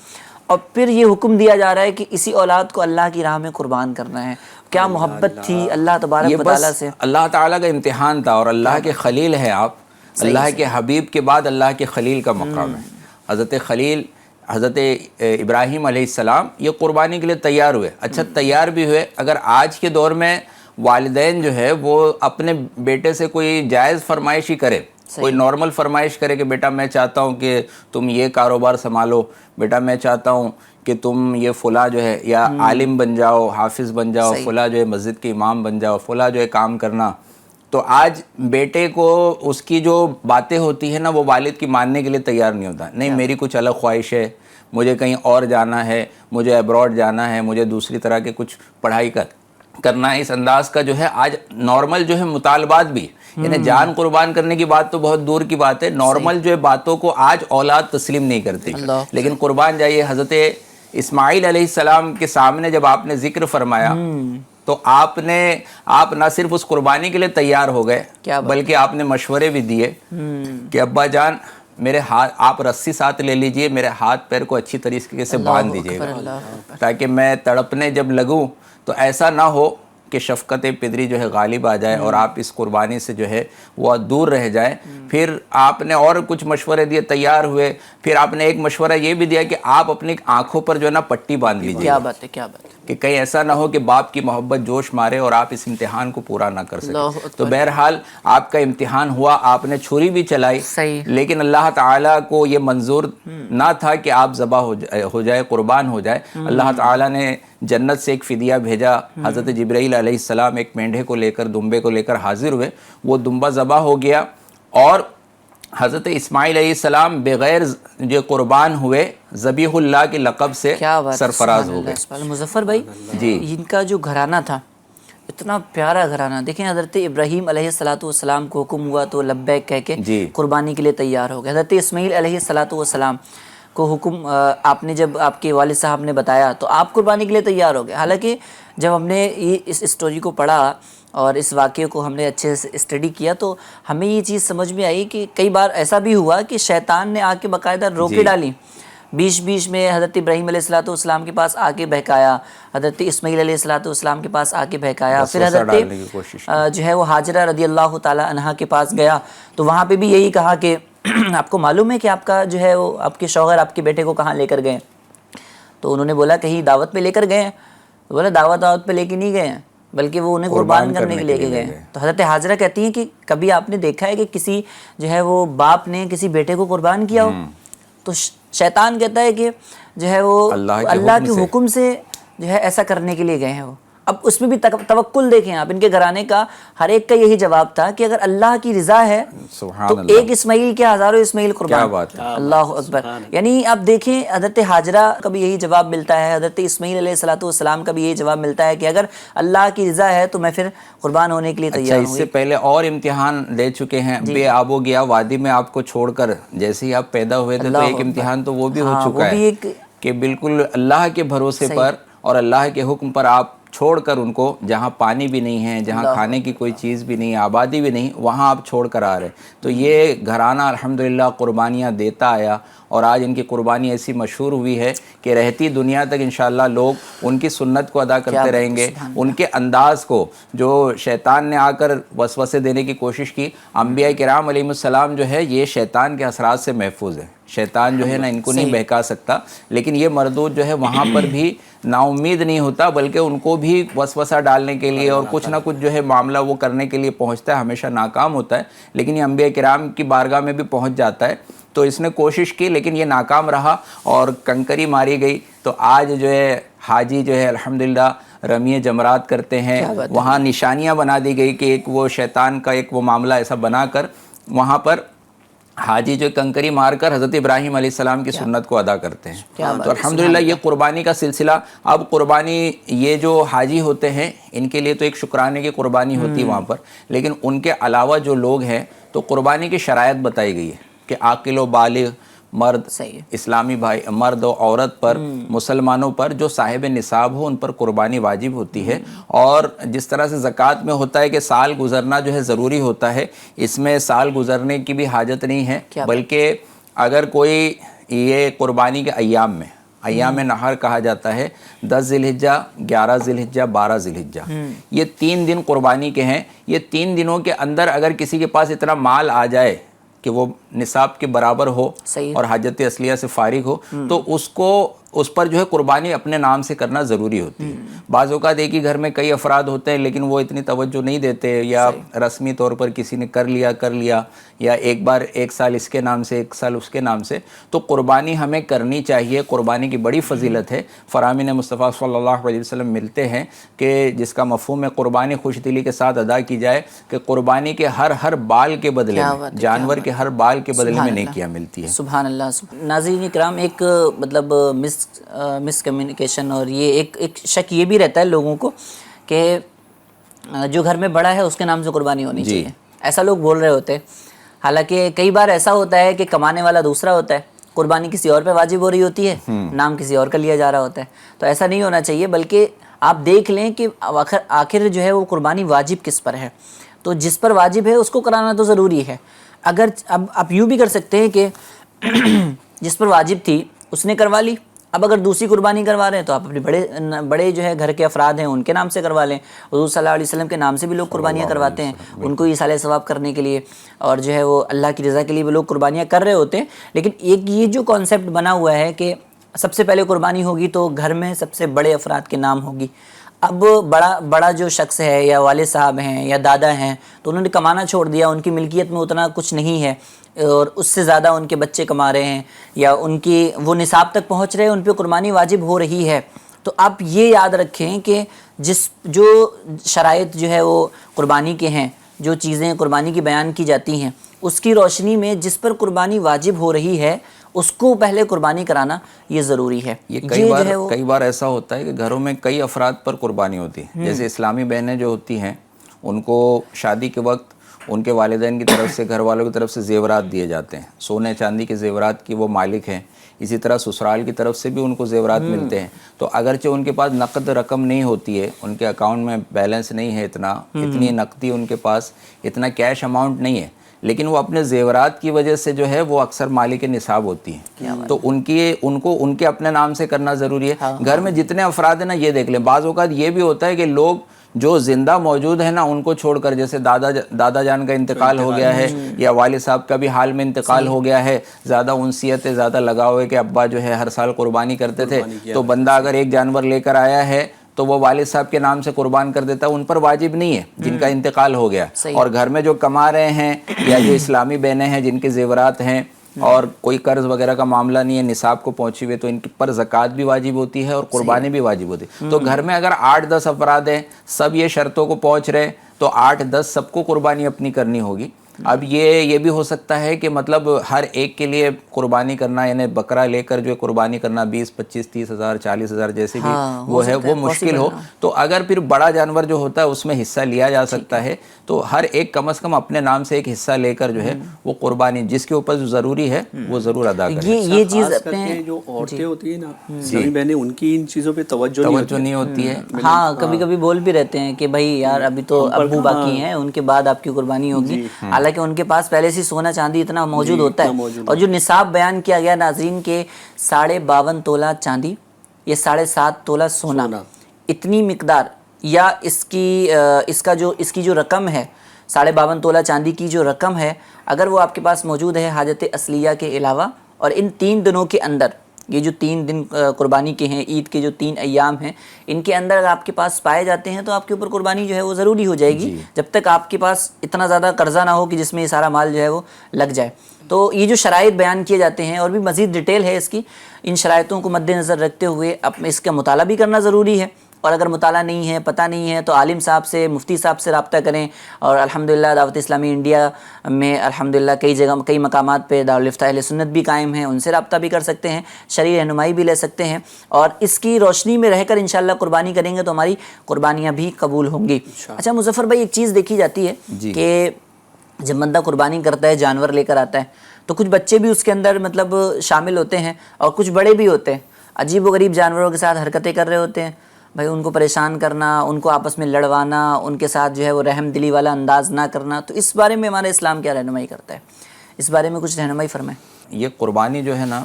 اور پھر یہ حکم دیا جا رہا ہے کہ اسی اولاد کو اللہ کی راہ میں قربان کرنا ہے. کیا محبت تھی اللہ یہ تبارک و تعالیٰ بس سے. اللہ تعالیٰ کا امتحان تھا، اور اللہ کے خلیل ہیں آپ، اللہ کے حبیب کے بعد اللہ کے خلیل کا مقام ہے. حضرت خلیل حضرت ابراہیم علیہ السلام یہ قربانی کے لیے تیار ہوئے. اچھا تیار بھی ہوئے، اگر آج کے دور میں والدین جو ہے وہ اپنے بیٹے سے کوئی جائز فرمائش ہی کرے، کوئی نارمل فرمائش کرے کہ بیٹا میں چاہتا ہوں کہ تم یہ کاروبار سنبھالو، بیٹا میں چاہتا ہوں کہ تم یہ فلاں جو ہے یا عالم بن جاؤ، حافظ بن جاؤ، فلاں جو ہے مسجد کے امام بن جاؤ، فلاں جو ہے کام کرنا، تو آج بیٹے کو اس کی جو باتیں ہوتی ہیں نا وہ والد کی ماننے کے لیے تیار نہیں ہوتا. نہیں میری کچھ الگ خواہش ہے، مجھے کہیں اور جانا ہے، مجھے ابراڈ جانا ہے، مجھے دوسری طرح کے کچھ پڑھائی کرنا ہے. اس انداز کا جو ہے آج نارمل جو ہے مطالبات بھی، یعنی جان قربان کرنے کی بات تو بہت دور کی بات ہے، نارمل جو ہے باتوں کو آج اولاد تسلیم نہیں کرتی. لیکن قربان جائیے، حضرت اسماعیل علیہ السلام کے سامنے جب آپ نے ذکر فرمایا تو آپ نہ صرف اس قربانی کے لیے تیار ہو گئے بلکہ آپ نے مشورے بھی دیے کہ ابا جان میرے ہاتھ آپ رسی ساتھ لے لیجئے، میرے ہاتھ پیر کو اچھی طریقے سے باندھ دیجئے گا تاکہ میں تڑپنے جب لگوں تو ایسا نہ ہو کہ شفقت پدری جو ہے غالب آ جائے اور آپ اس قربانی سے جو ہے وہ دور رہ جائے. پھر آپ نے اور کچھ مشورے دیے، تیار ہوئے. پھر آپ نے ایک مشورہ یہ بھی دیا کہ آپ اپنی آنکھوں پر جو ہے نا پٹی باندھ لیجیے. کیا بات ہے، کیا بات ہے، کہ کہیں ایسا نہ ہو کہ باپ کی محبت جوش مارے اور آپ اس امتحان کو پورا نہ کر سکیں. تو بہرحال آپ کا امتحان ہوا، آپ نے چھری بھی چلائی، لیکن اللہ تعالیٰ کو یہ منظور نہ تھا کہ آپ ذبح ہو جائے، قربان ہو جائے. اللہ تعالیٰ نے جنت سے ایک فدیہ بھیجا. حضرت جبرائیل علیہ السلام ایک مینڈھے کو لے کر، دمبے کو لے کر حاضر ہوئے. وہ دمبا ذبح ہو گیا اور حضرت اسماعیل علیہ السلام بغیر جو قربان ہوئے ذبیح اللہ کے لقب سے سرفراز ہو گئے. مظفر بھائی جی، ان کا جو گھرانہ تھا اتنا پیارا گھرانہ، دیکھیں حضرت ابراہیم علیہ السلام کو حکم ہوا تو لبیک کہہ کے قربانی کے لیے تیار ہو گئے. حضرت اسماعیل علیہ السلام کو حکم آپ نے جب آپ کے والد صاحب نے بتایا تو آپ قربانی کے لیے تیار ہو گئے. حالانکہ جب ہم نے اس اسٹوری کو پڑھا اور اس واقعے کو ہم نے اچھے سے اسٹڈی کیا تو ہمیں یہ چیز سمجھ میں آئی کہ کئی بار ایسا بھی ہوا کہ شیطان نے آ کے باقاعدہ روکے ڈالی، بیچ میں حضرت ابراہیم علیہ السلام کے پاس آ کے بہکایا، حضرت اسماعیل علیہ السلام کے پاس آ کے بہکایا. پھر حضرت جو ہے وہ ہاجرہ رضی اللہ تعالی عنہا کے پاس گیا تو وہاں پہ بھی یہی کہا کہ آپ کو معلوم ہے کہ آپ کا جو ہے وہ آپ کے شوہر آپ کے بیٹے کو کہاں لے کر گئے؟ تو انہوں نے بولا کہیں دعوت پہ لے کر گئے ہیں. بولا دعوت پہ لے کے نہیں گئے ہیں بلکہ وہ انہیں قربان کرنے کے لے کے گئے. تو حضرت حاجرہ کہتی ہیں کہ کبھی آپ نے دیکھا ہے کہ کسی جو ہے وہ باپ نے کسی بیٹے کو قربان کیا ہو؟ تو شیطان کہتا ہے کہ جو ہے وہ اللہ کے حکم سے جو ہے ایسا کرنے کے لیے گئے ہیں وہ. اب اس میں بھی توکل دیکھیں آپ، ان کے گھرانے کا ہر ایک کا یہی جواب تھا کہ اگر اللہ کی رضا ہے تو ایک اسماعیل کے ہزاروں اسماعیل قربان. اللہ اکبر. یعنی آپ دیکھیں حضرت حاجرہ کا بھی یہی جواب ملتا ہے، حضرت اسماعیل علیہ السلام کا بھی یہی جواب ملتا ہے کہ اگر اللہ کی رضا ہے تو میں پھر قربان ہونے کے لیے تیار ہوں. اس سے پہلے اور امتحان دے چکے ہیں، بے آب و گیا وادی میں آپ کو چھوڑ کر جیسے ہی آپ پیدا ہوئے تھے تو ایک امتحان تو وہ بھی ہو چکا ہے کہ بالکل اللہ کے بھروسے پر اور اللہ کے حکم پر آپ چھوڑ کر ان کو، جہاں پانی بھی نہیں ہے، جہاں کھانے کی کوئی چیز بھی نہیں، آبادی بھی نہیں، وہاں آپ چھوڑ کر آ رہے. تو یہ گھرانہ الحمدللہ قربانیاں دیتا آیا اور آج ان کی قربانی ایسی مشہور ہوئی ہے کہ رہتی دنیا تک انشاءاللہ لوگ ان کی سنت کو ادا کرتے رہیں گے. ان کے انداز کو جو شیطان نے آ کر وسوسے دینے کی کوشش کی، انبیاء کرام علیہ السلام جو ہے یہ شیطان کے اثرات سے محفوظ ہے. شیطان جو ہے نا ان کو نہیں بہکا سکتا، لیکن یہ مردود جو ہے وہاں پر بھی نا امید نہیں ہوتا بلکہ ان کو بھی وسوسہ ڈالنے کے لیے اور کچھ نہ کچھ جو ہے معاملہ وہ کرنے کے لیے پہنچتا ہے، ہمیشہ ناکام ہوتا ہے. لیکن یہ انبیاء کرام کی بارگاہ میں بھی پہنچ جاتا ہے. تو اس نے کوشش کی لیکن یہ ناکام رہا اور کنکری ماری گئی. تو آج جو ہے حاجی جو ہے الحمدللہ رمی جمرات کرتے ہیں، وہاں نشانیاں بنا دی گئی کہ ایک وہ شیطان کا ایک وہ معاملہ ایسا بنا کر وہاں پر حاجی جو کنکری مار کر حضرت ابراہیم علیہ السلام کی سنت کو ادا کرتے ہیں. تو الحمدللہ یہ قربانی کا سلسلہ. اب قربانی یہ جو حاجی ہوتے ہیں ان کے لیے تو ایک شکرانے کی قربانی ہوتی ہے وہاں پر، لیکن ان کے علاوہ جو لوگ ہیں تو قربانی کی شرائط بتائی گئی ہے کہ عاقل و بالغ مرد، اسلامی بھائی مرد و عورت پر، مسلمانوں پر جو صاحب نصاب ہو ان پر قربانی واجب ہوتی ہے. اور جس طرح سے زکوٰۃ میں ہوتا ہے کہ سال گزرنا جو ہے ضروری ہوتا ہے، اس میں سال گزرنے کی بھی حاجت نہیں ہے، بلکہ اگر کوئی یہ قربانی کے ایام میں ایام نہر کہا جاتا ہے 10 ذی الحجہ، 11 ذی الحجہ، 12 ذی الحجہ، یہ 3 دن قربانی کے ہیں۔ یہ 3 دنوں کے اندر اگر کسی کے پاس اتنا مال آ جائے کہ وہ نصاب کے برابر ہو اور حاجت اصلیہ سے فارغ ہو تو اس پر جو ہے قربانی اپنے نام سے کرنا ضروری ہوتی ہے۔ بعض اوقات ایک ہی گھر میں کئی افراد ہوتے ہیں لیکن وہ اتنی توجہ نہیں دیتے، یا رسمی طور پر کسی نے کر لیا یا ایک بار 1 سال اس کے نام سے 1 سال اس کے نام سے، تو قربانی ہمیں کرنی چاہیے۔ قربانی کی بڑی فضیلت ہے۔ فرامین مصطفیٰ صلی اللہ علیہ وسلم ملتے ہیں کہ جس کا مفہوم ہے قربانی خوش دلی کے ساتھ ادا کی جائے، کہ قربانی کے ہر بال کے بدلے میں، جانور کے ہر بال کے بدلے میں نیکیاں ملتی ہیں۔ سبحان اللہ۔ ناظرین کرام، ایک مطلب مس کمیونیکیشن اور یہ ایک شک یہ بھی رہتا ہے لوگوں کو کہ جو گھر میں بڑا ہے اس کے نام سے قربانی ہونی چاہیے، ایسا لوگ بول رہے ہوتے ہیں۔ حالانکہ کئی بار ایسا ہوتا ہے کہ کمانے والا دوسرا ہوتا ہے، قربانی کسی اور پہ واجب ہو رہی ہوتی ہے، نام کسی اور کا لیا جا رہا ہوتا ہے۔ تو ایسا نہیں ہونا چاہیے، بلکہ آپ دیکھ لیں کہ آخر جو ہے وہ قربانی واجب کس پر ہے، تو جس پر واجب ہے اس کو کرانا تو ضروری ہے۔ اگر اب آپ یوں بھی کر سکتے ہیں کہ جس پر واجب تھی اس نے کروا لی، اب اگر دوسری قربانی کروا رہے ہیں تو آپ اپنے بڑے جو ہے گھر کے افراد ہیں ان کے نام سے کروا لیں۔ حضور صلی اللہ علیہ وسلم کے نام سے بھی لوگ قربانیاں کرواتے ہیں، ان کو ایصال ثواب کرنے کے لیے، اور جو ہے وہ اللہ کی رضا کے لیے بھی لوگ قربانیاں کر رہے ہوتے ہیں۔ لیکن ایک یہ جو کانسیپٹ بنا ہوا ہے کہ سب سے پہلے قربانی ہوگی تو گھر میں سب سے بڑے افراد کے نام ہوگی۔ اب بڑا جو شخص ہے یا والد صاحب ہیں یا دادا ہیں تو انہوں نے کمانا چھوڑ دیا، ان کی ملکیت میں اتنا کچھ نہیں ہے اور اس سے زیادہ ان کے بچے کما رہے ہیں یا ان کی وہ نصاب تک پہنچ رہے ہیں، ان پہ قربانی واجب ہو رہی ہے۔ تو آپ یہ یاد رکھیں کہ جو شرائط جو ہے وہ قربانی کے ہیں، جو چیزیں قربانی کی بیان کی جاتی ہیں، اس کی روشنی میں جس پر قربانی واجب ہو رہی ہے اس کو پہلے قربانی کرانا یہ ضروری ہے۔ یہ کئی بار ایسا ہوتا ہے کہ گھروں میں کئی افراد پر قربانی ہوتی ہے، جیسے اسلامی بہنیں جو ہوتی ہیں ان کو شادی کے وقت ان کے والدین کی طرف سے، گھر والوں کی طرف سے زیورات دیے جاتے ہیں، سونے چاندی کے زیورات کی وہ مالک ہیں۔ اسی طرح سسرال کی طرف سے بھی ان کو زیورات ملتے ہیں۔ تو اگرچہ ان کے پاس نقد رقم نہیں ہوتی ہے، ان کے اکاؤنٹ میں بیلنس نہیں ہے اتنی نقدی ان کے پاس، اتنا کیش اماؤنٹ نہیں ہے، لیکن وہ اپنے زیورات کی وجہ سے جو ہے وہ اکثر مالک نصاب ہوتی ہیں، تو ان کے اپنے نام سے کرنا ضروری ہے۔ گھر میں جتنے افراد ہیں نا، یہ دیکھ لیں، بعض اوقات یہ بھی ہوتا ہے کہ لوگ جو زندہ موجود ہیں نا ان کو چھوڑ کر، جیسے دادا جان کا انتقال ہو گیا ہے یا والد صاحب کا بھی حال میں انتقال ہو گیا ہے، زیادہ انسیت ہے، زیادہ لگاؤ ہے کہ ابا جو ہے ہر سال قربانی کرتے تھے، تو بندہ اگر ایک جانور لے کر آیا ہے تو وہ والد صاحب کے نام سے قربان کر دیتا ہے، ان پر واجب نہیں ہے جن کا انتقال ہو گیا۔ اور گھر میں جو کما رہے ہیں یا جو اسلامی بہنیں ہیں جن کے زیورات ہیں اور کوئی قرض وغیرہ کا معاملہ نہیں ہے، نصاب کو پہنچی ہوئے، تو ان پر زکوٰۃ بھی واجب ہوتی ہے اور قربانی بھی واجب ہوتی ہے۔ تو گھر میں اگر 8-10 افراد ہیں، سب یہ شرطوں کو پہنچ رہے، تو 8-10 سب کو قربانی اپنی کرنی ہوگی۔ اب یہ بھی ہو سکتا ہے کہ مطلب ہر ایک کے لیے قربانی کرنا، یعنی بکرا لے کر جو قربانی کرنا 20, 25, 30 ہزار 40 ہزار جیسے بھی وہ ہے، وہ مشکل ہو، تو اگر پھر بڑا جانور جو ہوتا ہے اس میں حصہ لیا جا سکتا ہے، تو ہر ایک کم از کم اپنے نام سے ایک حصہ لے کر جو ہے وہ قربانی جس کے اوپر ضروری ہے وہ ضرور ادا کریں۔ یہ چیز اپنے جو عورتیں ہوتی ہیں نا، اسلامی بہنیں، ان کی ان چیزوں پہ توجہ نہیں ہوتی ہے۔ ہاں، کبھی کبھی بول بھی رہتے ہیں کہ بھائی یار ابھی تو ابو باقی ہیں، ان کے بعد آپ کی قربانی ہوگی، حالانکہ ان کے پاس پہلے سے سونا چاندی اتنا موجود ہوتا ہے۔ اور جو نصاب بیان کیا گیا ناظرین کے 52.5 تولہ چاندی یا 7.5 تولہ سونا، اتنی مقدار یا اس کی جو رقم ہے، 52.5 تولہ چاندی کی جو رقم ہے، اگر وہ آپ کے پاس موجود ہے حاجت اصلیہ کے علاوہ، اور ان 3 دنوں کے اندر، یہ جو 3 دن قربانی کے ہیں، عید کے جو 3 ایام ہیں، ان کے اندر اگر آپ کے پاس پائے جاتے ہیں تو آپ کے اوپر قربانی جو ہے وہ ضروری ہو جائے گی، جب تک آپ کے پاس اتنا زیادہ قرضہ نہ ہو کہ جس میں یہ سارا مال جو ہے وہ لگ جائے۔ تو یہ جو شرائط بیان کیے جاتے ہیں، اور بھی مزید ڈیٹیل ہے اس کی، ان شرائطوں کو مد نظر رکھتے ہوئے اس کا مطالعہ بھی کرنا ضروری ہے، اور اگر مطالعہ نہیں ہے، پتہ نہیں ہے، تو عالم صاحب سے، مفتی صاحب سے رابطہ کریں۔ اور الحمدللہ دعوت اسلامی انڈیا میں الحمدللہ کئی مقامات پہ دارالفتہ اہل سنت بھی قائم ہیں، ان سے رابطہ بھی کر سکتے ہیں، شرعی رہنمائی بھی لے سکتے ہیں، اور اس کی روشنی میں رہ کر انشاءاللہ قربانی کریں گے تو ہماری قربانیاں بھی قبول ہوں گی۔ اچھا مظفر بھائی، ایک چیز دیکھی جاتی ہے کہ جب بندہ قربانی کرتا ہے، جانور لے کر آتا ہے، تو کچھ بچے بھی اس کے اندر مطلب شامل ہوتے ہیں اور کچھ بڑے بھی ہوتے ہیں، عجیب و غریب جانوروں کے ساتھ حرکتیں کر رہے ہوتے ہیں، بھائی ان کو پریشان کرنا، ان کو آپس میں لڑوانا، ان کے ساتھ جو ہے وہ رحم دلی والا انداز نہ کرنا۔ تو اس بارے میں ہمارا اسلام کیا رہنمائی کرتا ہے؟ اس بارے میں کچھ رہنمائی فرمائیں۔ یہ قربانی جو ہے نا،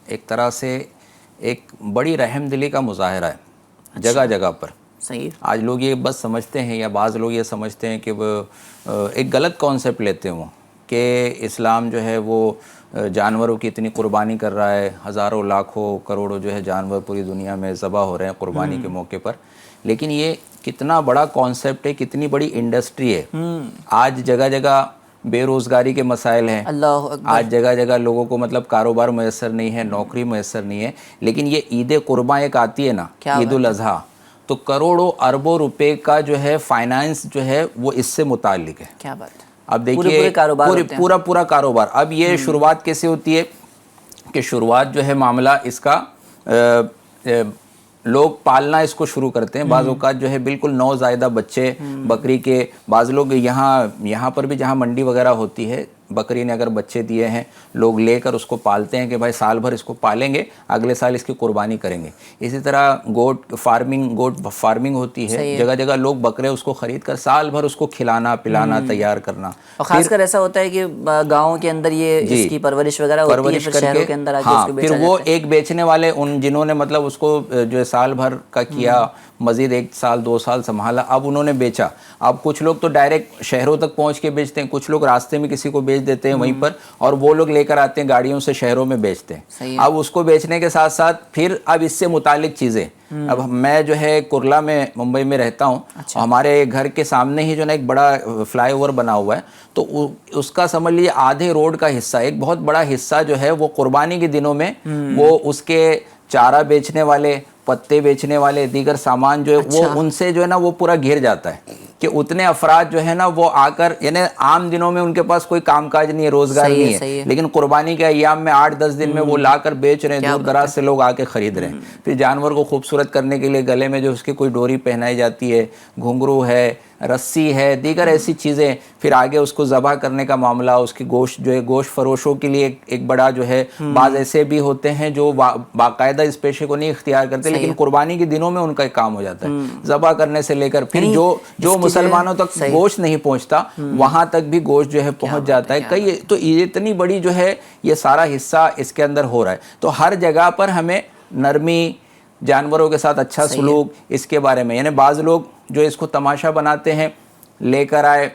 ایک طرح سے ایک بڑی رحم دلی کا مظاہرہ ہے جگہ جگہ پر. صحیح. آج لوگ یہ بس سمجھتے ہیں یا بعض لوگ یہ سمجھتے ہیں کہ وہ ایک غلط کانسیپٹ لیتے ہوں کہ اسلام جو ہے وہ جانوروں کی اتنی قربانی کر رہا ہے، ہزاروں لاکھوں کروڑوں جو ہے جانور پوری دنیا میں ذبح ہو رہے ہیں قربانی کے موقع پر. لیکن یہ کتنا بڑا کانسیپٹ ہے، کتنی بڑی انڈسٹری ہے. آج جگہ جگہ بے روزگاری کے مسائل ہیں، اللہ اکبر. آج جگہ جگہ لوگوں کو مطلب کاروبار میسر نہیں ہے، نوکری میسر نہیں ہے. لیکن یہ عید قرباں ایک آتی ہے نا، عید الاضحیٰ، تو کروڑوں اربوں روپے کا جو ہے فائنانس جو ہے وہ اس سے متعلق ہے. کیا بات ہے. اب دیکھیے پورا کاروبار. اب یہ شروعات کیسے ہوتی ہے کہ شروعات جو ہے معاملہ اس کا لوگ پالنا اس کو شروع کرتے ہیں. بعض اوقات جو ہے بالکل نوزائیدہ بچے بکری کے، بعض لوگ یہاں پر بھی جہاں منڈی وغیرہ ہوتی ہے، بکری نے اگر بچے دیے ہیں لوگ لے کر اس کو پالتے ہیں کہ بھائی سال بھر اس کو پالیں گے، اگلے سال اس کی قربانی کریں گے. اسی طرح گوٹ فارمنگ ہوتی ہے، جگہ جگہ لوگ بکرے اس کو خرید کر سال بھر اس کو کھلانا پلانا تیار کرنا. اور خاص کر ایسا ہوتا ہے کہ گاؤں کے اندر یہ اس کی پرورش وغیرہ ہوتی ہے، پھر شہروں کے اندر آ کے اس کو بیچا پھر وہ ایک بیچنے والے ان جنہوں نے مطلب اس کو جو ہے سال بھر کا کیا، مزید 1 سال 2 سال سنبھالا، اب انہوں نے بیچا. اب کچھ لوگ تو ڈائریکٹ شہروں تک پہنچ کے بیچتے ہیں، کچھ لوگ راستے میں کسی کو بیچ دیتے ہیں وہیں پر، اور وہ لوگ لے کر آتے ہیں گاڑیوں سے شہروں میں بیچتے ہیں. اب اس کو بیچنے کے ساتھ ساتھ پھر اب اس سے متعلق چیزیں. اب میں جو ہے کرلا میں ممبئی میں رہتا ہوں، ہمارے گھر کے سامنے ہی جو ہے ایک بڑا فلائی اوور بنا ہوا ہے، تو اس کا سمجھ لیجیے آدھے روڈ کا حصہ، ایک بہت بڑا حصہ جو ہے وہ قربانی کے دنوں میں وہ اس کے چارہ بیچنے والے، پتے بیچنے والے، دیگر سامان جو ہے وہ ان سے جو ہے نا وہ پورا گھر جاتا ہے کہ اتنے افراد جو ہے نا وہ آ کر، یعنی عام دنوں میں ان کے پاس کوئی کام کاج نہیں ہے، روزگار نہیں ہے، لیکن قربانی کے ایام میں 8-10 دن میں وہ لا کر بیچ رہے ہیں، دور دراز سے لوگ آ کے خرید رہے ہیں. پھر جانور کو خوبصورت کرنے کے لیے گلے میں جو اس کی کوئی ڈوری پہنائی جاتی ہے، گھنگرو ہے، رسی ہے، دیگر ایسی چیزیں. پھر آگے اس کو ذبح کرنے کا معاملہ، اس کی گوشت جو ہے گوشت فروشوں کے لیے ایک بڑا جو ہے، بعض ایسے بھی ہوتے ہیں جو باقاعدہ اس پیشے کو نہیں اختیار کرتے، لیکن قربانی کے دنوں میں ان کا ایک کام ہو جاتا ہے ذبح کرنے سے لے کر پھر جو مسلمانوں تک گوشت نہیں پہنچتا وہاں تک بھی گوشت جو ہے پہنچ جاتا ہے. کئی تو یہ اتنی بڑی جو ہے یہ سارا حصہ اس کے اندر ہو رہا ہے. تو ہر جگہ پر ہمیں نرمی، جانوروں کے ساتھ اچھا سلوک، اس کے بارے میں، یعنی بعض لوگ جو اس کو تماشا بناتے ہیں، لے کر آئے،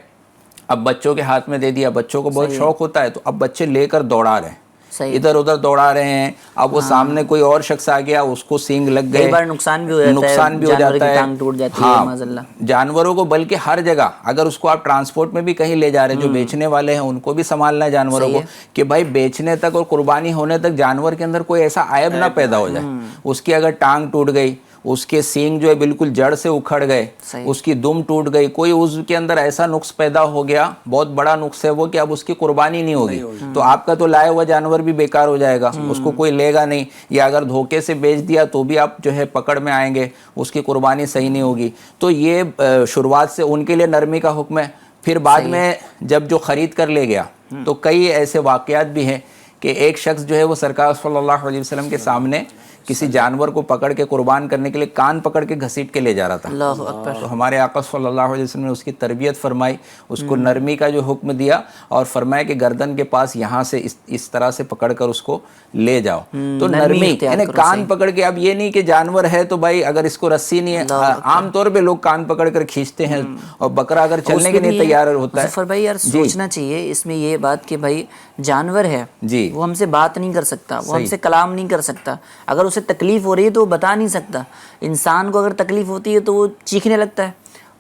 اب بچوں کے ہاتھ میں دے دیا، بچوں کو بہت شوق ہوتا ہے تو اب بچے لے کر دوڑا رہے ہیں، ادھر ادھر دوڑا رہے ہیں. اب وہ سامنے کوئی اور شخص آ گیا، اس کو سینگ لگ گئے، کئی بار نقصان بھی ہو جاتا ہے، ٹانگ ٹوٹ جاتی ہے معاذ اللہ. جانوروں کو بلکہ ہر جگہ اگر اس کو آپ ٹرانسپورٹ میں بھی کہیں لے جا رہے ہیں، جو بیچنے والے ہیں ان کو بھی سنبھالنا ہے جانوروں کو کہ بھائی بیچنے تک اور قربانی ہونے تک جانور کے اندر کوئی ایسا عیب نہ پیدا ہو جائے. اس کی اگر ٹانگ ٹوٹ گئی، اس کے سینگ جو ہے بالکل جڑ سے اکھڑ گئے، اس کی دم ٹوٹ گئی، کوئی اس کے اندر ایسا نقص پیدا ہو گیا، بہت بڑا نقص ہے وہ کہ اب اس کی قربانی نہیں ہوگی، تو آپ کا تو لائے ہوا جانور بھی بیکار ہو جائے گا، اس کو کوئی لے گا نہیں. یا اگر دھوکے سے بیچ دیا تو بھی آپ جو ہے پکڑ میں آئیں گے، اس کی قربانی صحیح نہیں ہوگی. تو یہ شروعات سے ان کے لیے نرمی کا حکم ہے. پھر بعد میں جب جو خرید کر لے گیا تو کئی ایسے واقعات بھی ہیں کہ ایک شخص جو ہے وہ سرکار صلی اللہ علیہ وسلم کے سامنے کسی جانور کو پکڑ کے قربان کرنے کے لیے کان پکڑ کے گھسیٹ کے لے جا رہا تھا. اللہ اکبر. تو ہمارے آقا صلی اللہ علیہ وسلم نے اس کی تربیت فرمائی، اس کو نرمی کا جو حکم دیا اور فرمایا کہ گردن کے پاس یہاں سے اس طرح سے پکڑ کر اس کو لے جاؤ. تو نرمی یعنی کان پکڑ کے. اب یہ نہیں کہ جانور ہے تو بھائی اگر اس کو رسی نہیں ہے، عام طور پہ لوگ کان پکڑ کر کھینچتے ہیں، اور بکرا اگر چلنے کے لیے تیار ہوتا ہے. ظفر بھائی یار سوچنا چاہیے اس میں یہ بات کہ بھائی جانور ہے، وہ ہم سے بات نہیں کر سکتا، وہ ہم سے کلام نہیں کر سکتا، اگر اسے تکلیف ہو رہی ہے تو وہ بتا نہیں سکتا. انسان کو اگر تکلیف ہوتی ہے تو وہ چیخنے لگتا ہے،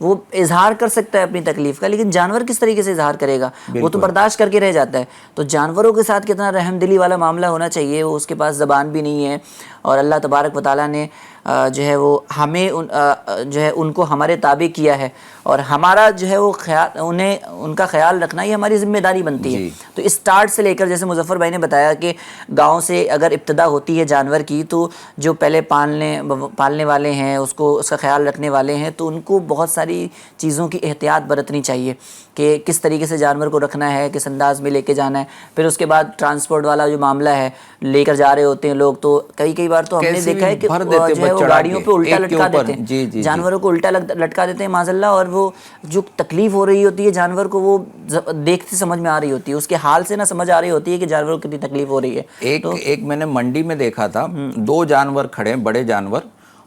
وہ اظہار کر سکتا ہے اپنی تکلیف کا، لیکن جانور کس طریقے سے اظہار کرے گا؟ وہ تو برداشت کر کے رہ جاتا ہے. تو جانوروں کے ساتھ کتنا رحم دلی والا معاملہ ہونا چاہیے. وہ اس کے پاس زبان بھی نہیں ہے، اور اللہ تبارک و تعالیٰ نے جو ہے وہ ہمیں جو ہے ان کو ہمارے تابع کیا ہے، اور ہمارا جو ہے وہ خیال ان کا خیال رکھنا یہ ہماری ذمہ داری بنتی ہے. تو اسٹارٹ سے لے کر جیسے مظفر بھائی نے بتایا کہ گاؤں سے اگر ابتدا ہوتی ہے جانور کی، تو جو پہلے پالنے والے ہیں، اس کا خیال رکھنے والے ہیں، تو ان کو بہت ساری چیزوں کی احتیاط برتنی چاہیے. کہ کس طریقے سے جانور کو رکھنا ہے، کس انداز میں لے کے جانا ہے. پھر اس کے بعد ٹرانسپورٹ والا جو معاملہ ہے، لے کر جا رہے ہوتے ہیں لوگ، تو کئی بار تو ہم نے دیکھا ہے کہ جو ہے وہ گاڑیوں پہ الٹا لٹکا دیتے ہیں، جانوروں کو الٹا لٹکا دیتے ہیں معاذ اللہ، اور وہ جو تکلیف ہو رہی ہوتی ہے جانور کو وہ دیکھتے سمجھ میں آ رہی ہوتی ہے، اس کے حال سے نہ سمجھ آ رہی ہوتی ہے کہ جانور کو کتنی تکلیف ہو رہی ہے. ایک میں نے منڈی میں دیکھا تھا، 2 جانور کھڑے، بڑے جانور،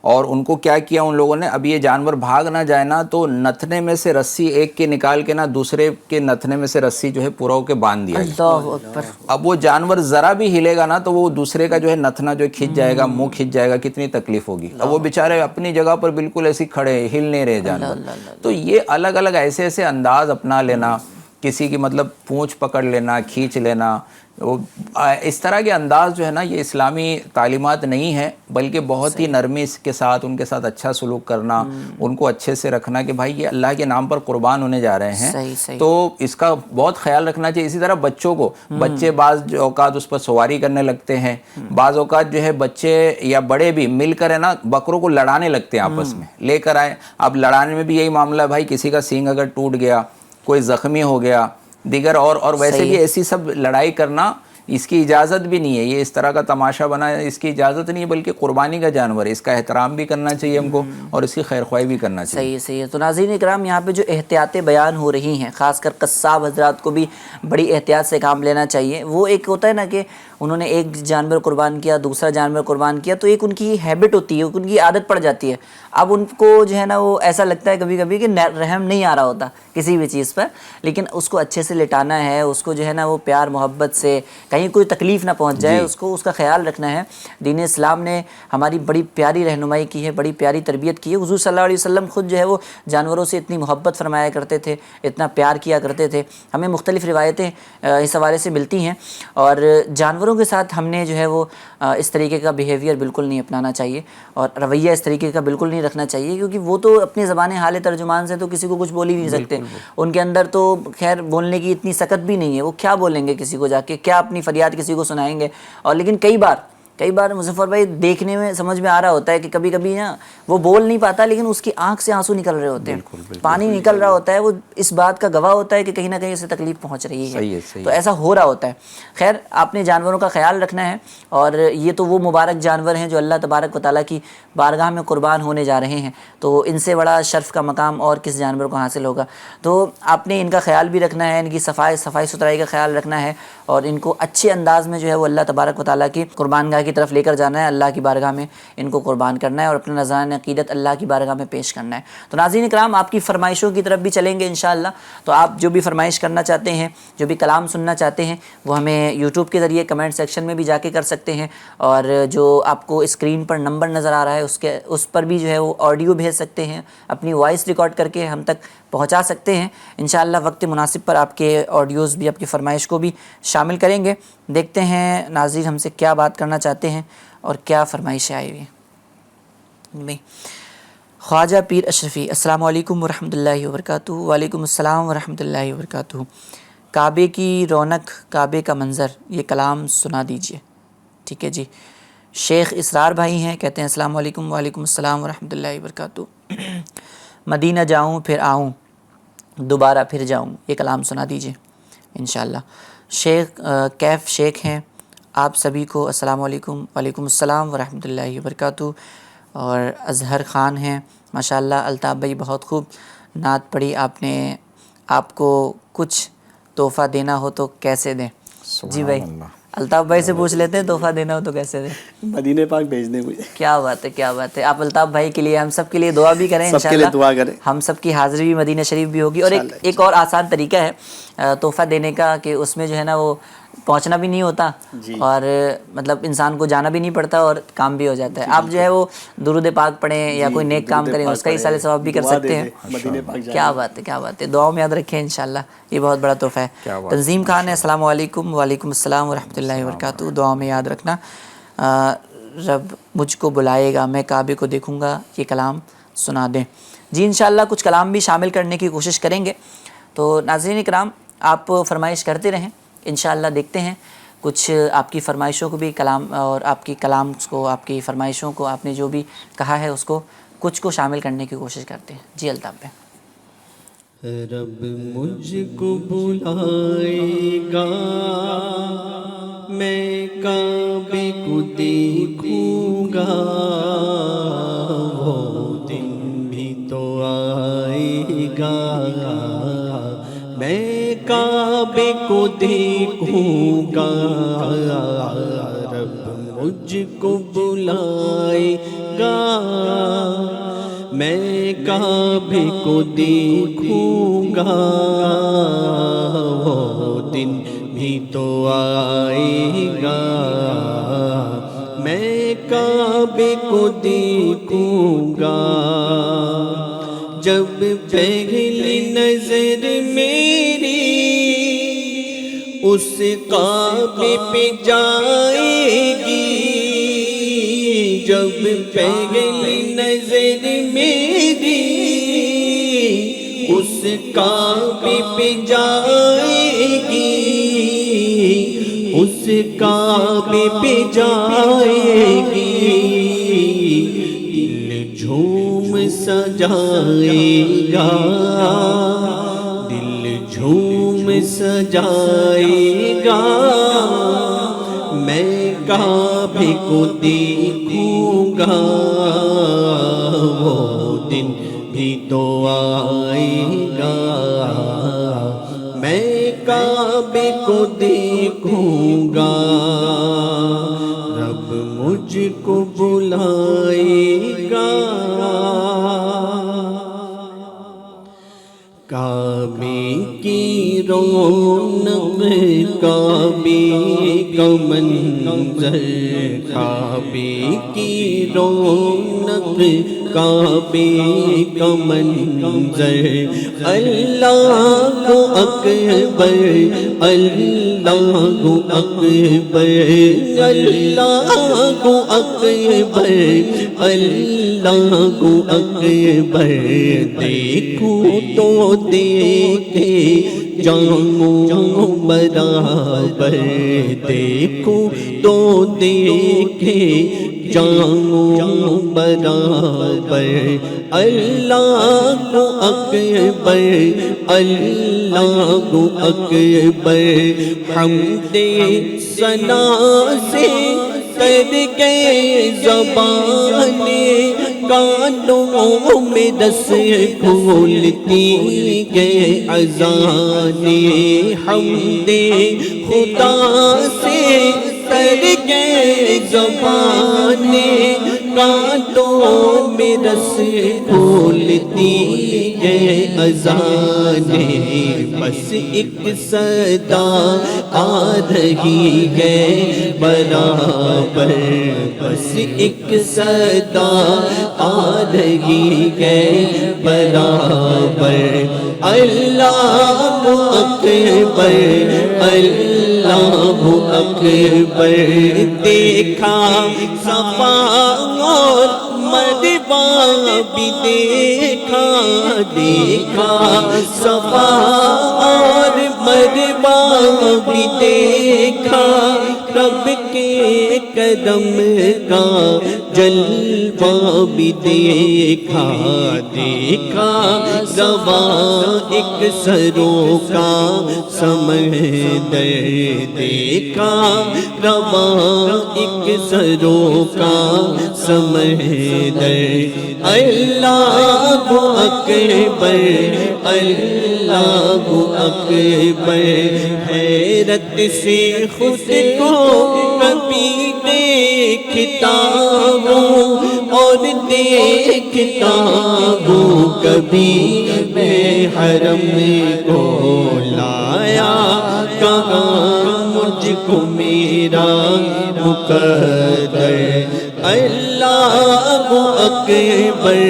اور ان کو کیا کیا ان لوگوں نے، اب یہ جانور بھاگ نہ جائے نا تو نتھنے میں سے رسی ایک کے نکال کے نا دوسرے کے نتھنے میں سے رسی جو ہے پورا ہو کے باندھ دیا. اللہ اکبر. اب وہ جانور ذرا بھی ہلے گا نا تو وہ دوسرے کا جو ہے نتھنا جو کھنچ جائے گا، منہ کھنچ جائے گا، کتنی تکلیف ہوگی. اب وہ بیچارے اپنی جگہ پر بالکل ایسے کھڑے، ہل نہیں رہے جانور. تو یہ الگ الگ ایسے انداز اپنا لینا، کسی کی مطلب پونچھ پکڑ لینا، کھینچ لینا، اس طرح کے انداز جو ہے نا یہ اسلامی تعلیمات نہیں ہے، بلکہ بہت ہی نرمی کے ساتھ ان کے ساتھ اچھا سلوک کرنا، ان کو اچھے سے رکھنا کہ بھائی یہ اللہ کے نام پر قربان ہونے جا رہے ہیں، تو اس کا بہت خیال رکھنا چاہیے. اسی طرح بچوں کو، بچے بعض اوقات اس پر سواری کرنے لگتے ہیں، بعض اوقات جو ہے بچے یا بڑے بھی مل کر ہے نا بکروں کو لڑانے لگتے ہیں آپس میں، لے کر آئے. اب لڑانے میں بھی یہی معاملہ ہے، بھائی کسی کا سینگ اگر ٹوٹ گیا، کوئی زخمی ہو گیا دیگر، اور ویسے بھی ایسی سب لڑائی کرنا اس کی اجازت بھی نہیں ہے. یہ اس طرح کا تماشا بنا ہے، اس کی اجازت نہیں ہے، بلکہ قربانی کا جانور ہے، اس کا احترام بھی کرنا چاہیے ہم کو اور اس کی خیر خواہی بھی کرنا چاہیے. صحیح ہے. تو ناظرین اکرام، یہاں پہ جو احتیاطیں بیان ہو رہی ہیں، خاص کر قصاب حضرات کو بھی بڑی احتیاط سے کام لینا چاہیے. وہ ایک ہوتا ہے نا کہ انہوں نے ایک جانور قربان کیا، دوسرا جانور قربان کیا، تو ایک ان کی ہیبٹ ہوتی ہے، ان کی عادت پڑ جاتی ہے. اب ان کو جو ہے نا وہ ایسا لگتا ہے کبھی کبھی کہ رحم نہیں آ رہا ہوتا کسی بھی چیز پر، لیکن اس کو اچھے سے لٹانا ہے، اس کو جو ہے نا وہ پیار محبت سے، کہیں کوئی تکلیف نہ پہنچ جائے، اس کو اس کا خیال رکھنا ہے. دین اسلام نے ہماری بڑی پیاری رہنمائی کی ہے، بڑی پیاری تربیت کی ہے. حضور صلی اللہ علیہ وسلم خود جو ہے وہ جانوروں سے اتنی محبت فرمایا کرتے تھے، اتنا پیار کیا کرتے تھے. ہمیں مختلف روایتیں اس حوالے سے ملتی ہیں، اور جانوروں کے ساتھ ہم نے جو ہے وہ اس طریقے کا بیہیویئر بالکل نہیں اپنانا چاہیے، اور رویہ اس طریقے کا بالکل نہیں رکھنا چاہیے، کیونکہ وہ تو اپنی زبان حال ترجمان سے تو کسی کو کچھ بول ہی نہیں سکتے. ان کے اندر تو خیر بولنے کی اتنی سکت بھی نہیں ہے، وہ کیا بولیں گے کسی کو جا کے، کیا اپنی فریاد کسی کو سنائیں گے. اور لیکن کئی بار مظفر بھائی دیکھنے میں سمجھ میں آ رہا ہوتا ہے کہ کبھی کبھی نا وہ بول نہیں پاتا، لیکن اس کی آنکھ سے آنسو نکل رہے ہوتے ہیں، پانی نکل رہا ہوتا ہے، وہ اس بات کا گواہ ہوتا ہے کہ کہیں نہ کہیں اسے تکلیف پہنچ رہی ہے. تو ایسا ہو رہا ہوتا ہے. خیر، آپ نے جانوروں کا خیال رکھنا ہے، اور یہ تو وہ مبارک جانور ہیں جو اللہ تبارک و تعالیٰ کی بارگاہ میں قربان ہونے جا رہے ہیں، تو ان سے بڑا شرف کا مقام اور کس جانور کو حاصل ہوگا. تو آپ نے ان کا خیال بھی رکھنا ہے، ان کی صفائی ستھرائی کا خیال رکھنا ہے، اور ان کو اچھے انداز میں جو ہے وہ اللہ تبارک و تعالیٰ کی قربان گاہ کی طرف لے کر جانا ہے، اللہ کی بارگاہ میں ان کو قربان کرنا ہے، اور اپنے نذران عقیدت اللہ کی بارگاہ میں پیش کرنا ہے. تو ناظرین اکرام، آپ کی فرمائشوں کی طرف بھی چلیں گے انشاءاللہ. تو آپ جو بھی فرمائش کرنا چاہتے ہیں، جو بھی کلام سننا چاہتے ہیں، وہ ہمیں یوٹیوب کے ذریعے کمنٹ سیکشن میں بھی جا کے کر سکتے ہیں، اور جو آپ کو اسکرین پر نمبر نظر آ رہا ہے اس پر بھی جو ہے وہ آڈیو بھیج سکتے ہیں، اپنی وائس ریکارڈ کر کے ہم تک پہنچا سکتے ہیں. انشاءاللہ وقت مناسب پر آپ کے آڈیوز بھی، آپ کی فرمائش کو بھی شامل کریں گے. دیکھتے ہیں ناظرین ہم سے کیا بات کرنا چاہتے ہیں اور کیا فرمائشیں آئی ہوئی ہیں. خواجہ پیر اشرفی، السلام علیکم ورحمۃ اللہ وبرکاتہ. وعلیکم السلام ورحمۃ اللہ وبرکاتہ. کعبے کی رونق، کعبے کا منظر، یہ کلام سنا دیجئے. ٹھیک ہے جی. شیخ اسرار بھائی ہیں، کہتے ہیں السلام علیکم. وعلیکم السلام ورحمۃ اللہ وبرکاتہ. مدینہ جاؤں پھر آؤں، دوبارہ پھر جاؤں، یہ کلام سنا دیجئے انشاءاللہ. شیخ کیف شیخ ہیں، آپ سبھی کو السلام علیکم. وعلیکم السلام ورحمۃ اللہ وبرکاتہ. اور اظہر خان ہیں، ماشاءاللہ. الطاف بھائی بہت خوب نعت پڑھی آپ نے. آپ کو کچھ تحفہ دینا ہو تو کیسے دیں؟ جی بھائی الطاف بھائی سے پوچھ لیتے ہیں، تحفہ دینا ہو تو کیسے دیں؟ مدینہ پاک بھیج دیں مجھے. کیا بات ہے، کیا بات ہے. آپ الطاف بھائی کے لیے، ہم سب کے لیے دعا بھی کریں انشاءاللہ. سب کے لیے دعا کریں. ہم سب کی حاضری بھی مدینہ شریف بھی ہوگی. اور ایک اور آسان طریقہ ہے تحفہ دینے کا، کہ اس میں جو ہے نا وہ پہنچنا بھی نہیں ہوتا، اور مطلب انسان کو جانا بھی نہیں پڑتا، اور کام بھی ہو جاتا ہے. آپ جو ہے وہ درود پاک پڑھیں یا کوئی نیک کام کریں، اس کا ایصال ثواب بھی کر سکتے ہیں. کیا بات ہے، کیا بات ہے. دعاؤں میں یاد رکھیں انشاءاللہ، یہ بہت بڑا تحفہ ہے. تنظیم خان ہے، السلام علیکم. وعلیکم السلام ورحمۃ اللہ وبرکاتہ. دعاؤں میں یاد رکھنا. رب مجھ کو بلائے گا، میں کعبے کو دیکھوں گا، یہ کلام سنا دیں. جی انشاءاللہ کچھ کلام بھی شامل کرنے کی کوشش کریں گے. تو ناظرین کرام، آپ فرمائش کرتے رہیں انشاءاللہ. دیکھتے ہیں کچھ آپ کی فرمائشوں کو بھی، کلام اور آپ کی کلام کو، آپ کی فرمائشوں کو، آپ نے جو بھی کہا ہے اس کو کچھ کو شامل کرنے کی کوشش کرتے ہیں. جی الطاف بھائی. رب مجھ کو بلائے گا، میں کعبے کو دیکھوں گا، وہ دن بھی تو آئے گا، میں کعبے کو دیکھوں گا، رب مجھ کو بلائے گا، میں کعبے کو دیکھوں گا، وہ دن بھی تو آئے گا، میں کعبے کو دیکھوں گا، جب پہلی نظر میری اس کعبے پہ جائے گی، جب پہلی نظر میری اس کعبے پہ جائے گی، اس کعبے پہ جائے گی، دل جھوم سجائے گا، دل جھوم سجائے گا، میں کعبے کو دیکھوں گا، وہ دن بھی تو آئے گا، میں کعبے کو دیکھوں گا، رب مجھ کو بلائے گا، کعبے کی رونق، کعبے کا منظر، کعبے کی رونق، کعبے کا منظر، اللہ اکبر، اللہ اکبر، اللہ اکبر، اللہ اکبر، دیکھوں تو دیکھے جاؤں برابر، دیکھوں تو دیکھے جاؤں برابر، اللہ اکبر، اللہ اکبر، حمد ثنا سے تر گئے زبان، کانوں میں رس کھولتی گئے اذان، حمد خدا سے تر گئے زبان، کانوں میں رس کھولتی گئے اذان، بس ایک صدا آ رہی ہے برابر، بس ایک صدا آ رہی ہے برابر، اللہ اکبر، اللہ اکبر، دیکھا صفا اور مروہ بھی دیکھا، دیکھا صفا اور مروہ بھی دیکھا، رب کے قدم کا جلوہ بھی دیکھا، دیکھا زواں ایک سروں کا سمندر، دیکھا رواں ایک سروں کا سمندر، اللہ اکبر، اللہ اکبر، حیرت سے خود کو کبھی دیکھتا ہوں اور دیکھتا ہوں، کبھی میں حرم کو لایا کہاں مجھ کو میرا مقدر، اللہ اکبر،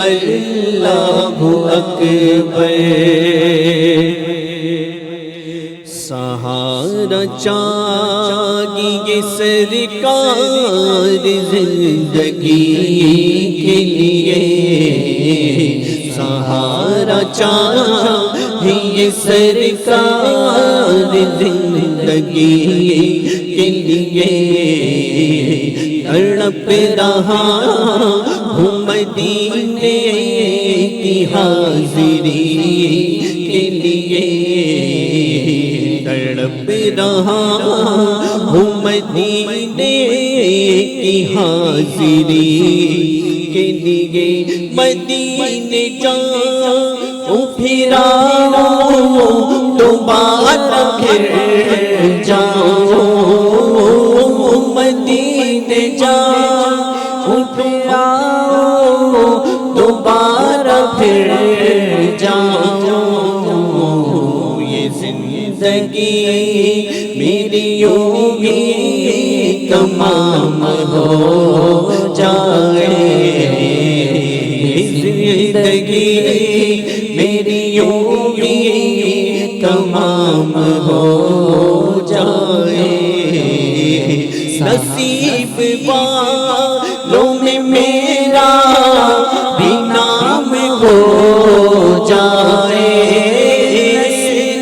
اللہ اکبر، سہارا چاہیے سرکار زندگی کے لیے، سہارا چاہیے سرکار زندگی کے لیے، تڑپ رہا ہوں مدینے کی حاضری کے لیے تڑپ رہا ہوں مدینے کی حاضری کے لیے مدینے جاؤں پھر آؤں دوبارہ پھر جاؤں مدینے جاؤں پھر آؤں دوبارہ پھر جاؤں یہ زندگی میری یوں ہی تمام ہو جائے زندگی میری یوں ہی تمام ہو جائے نصیب والوں میں میرا بھی نام ہو جائے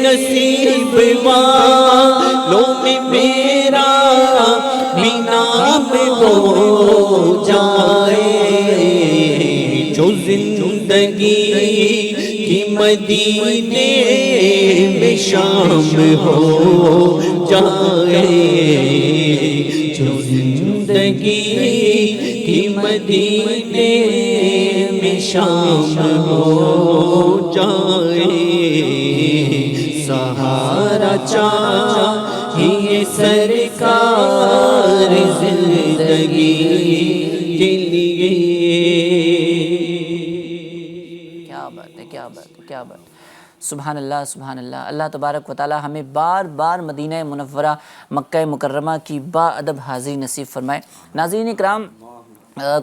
نصیب والوں میں میرا بھی نام ہو جائے جو زندگی کی مدینے میں شام ہو جائے جو زندگی کی مدینے میں شام ہو جائے سہارا چاہیے سرکار زندگی کے لیے کیا بات ہے، کیا بات ہے، کیا بات ہے، سبحان اللہ سبحان اللہ۔ اللہ تبارک و تعالی ہمیں بار بار مدینہ منورہ مکہ مکرمہ کی با ادب حاضری نصیب فرمائے۔ ناظرین اکرام،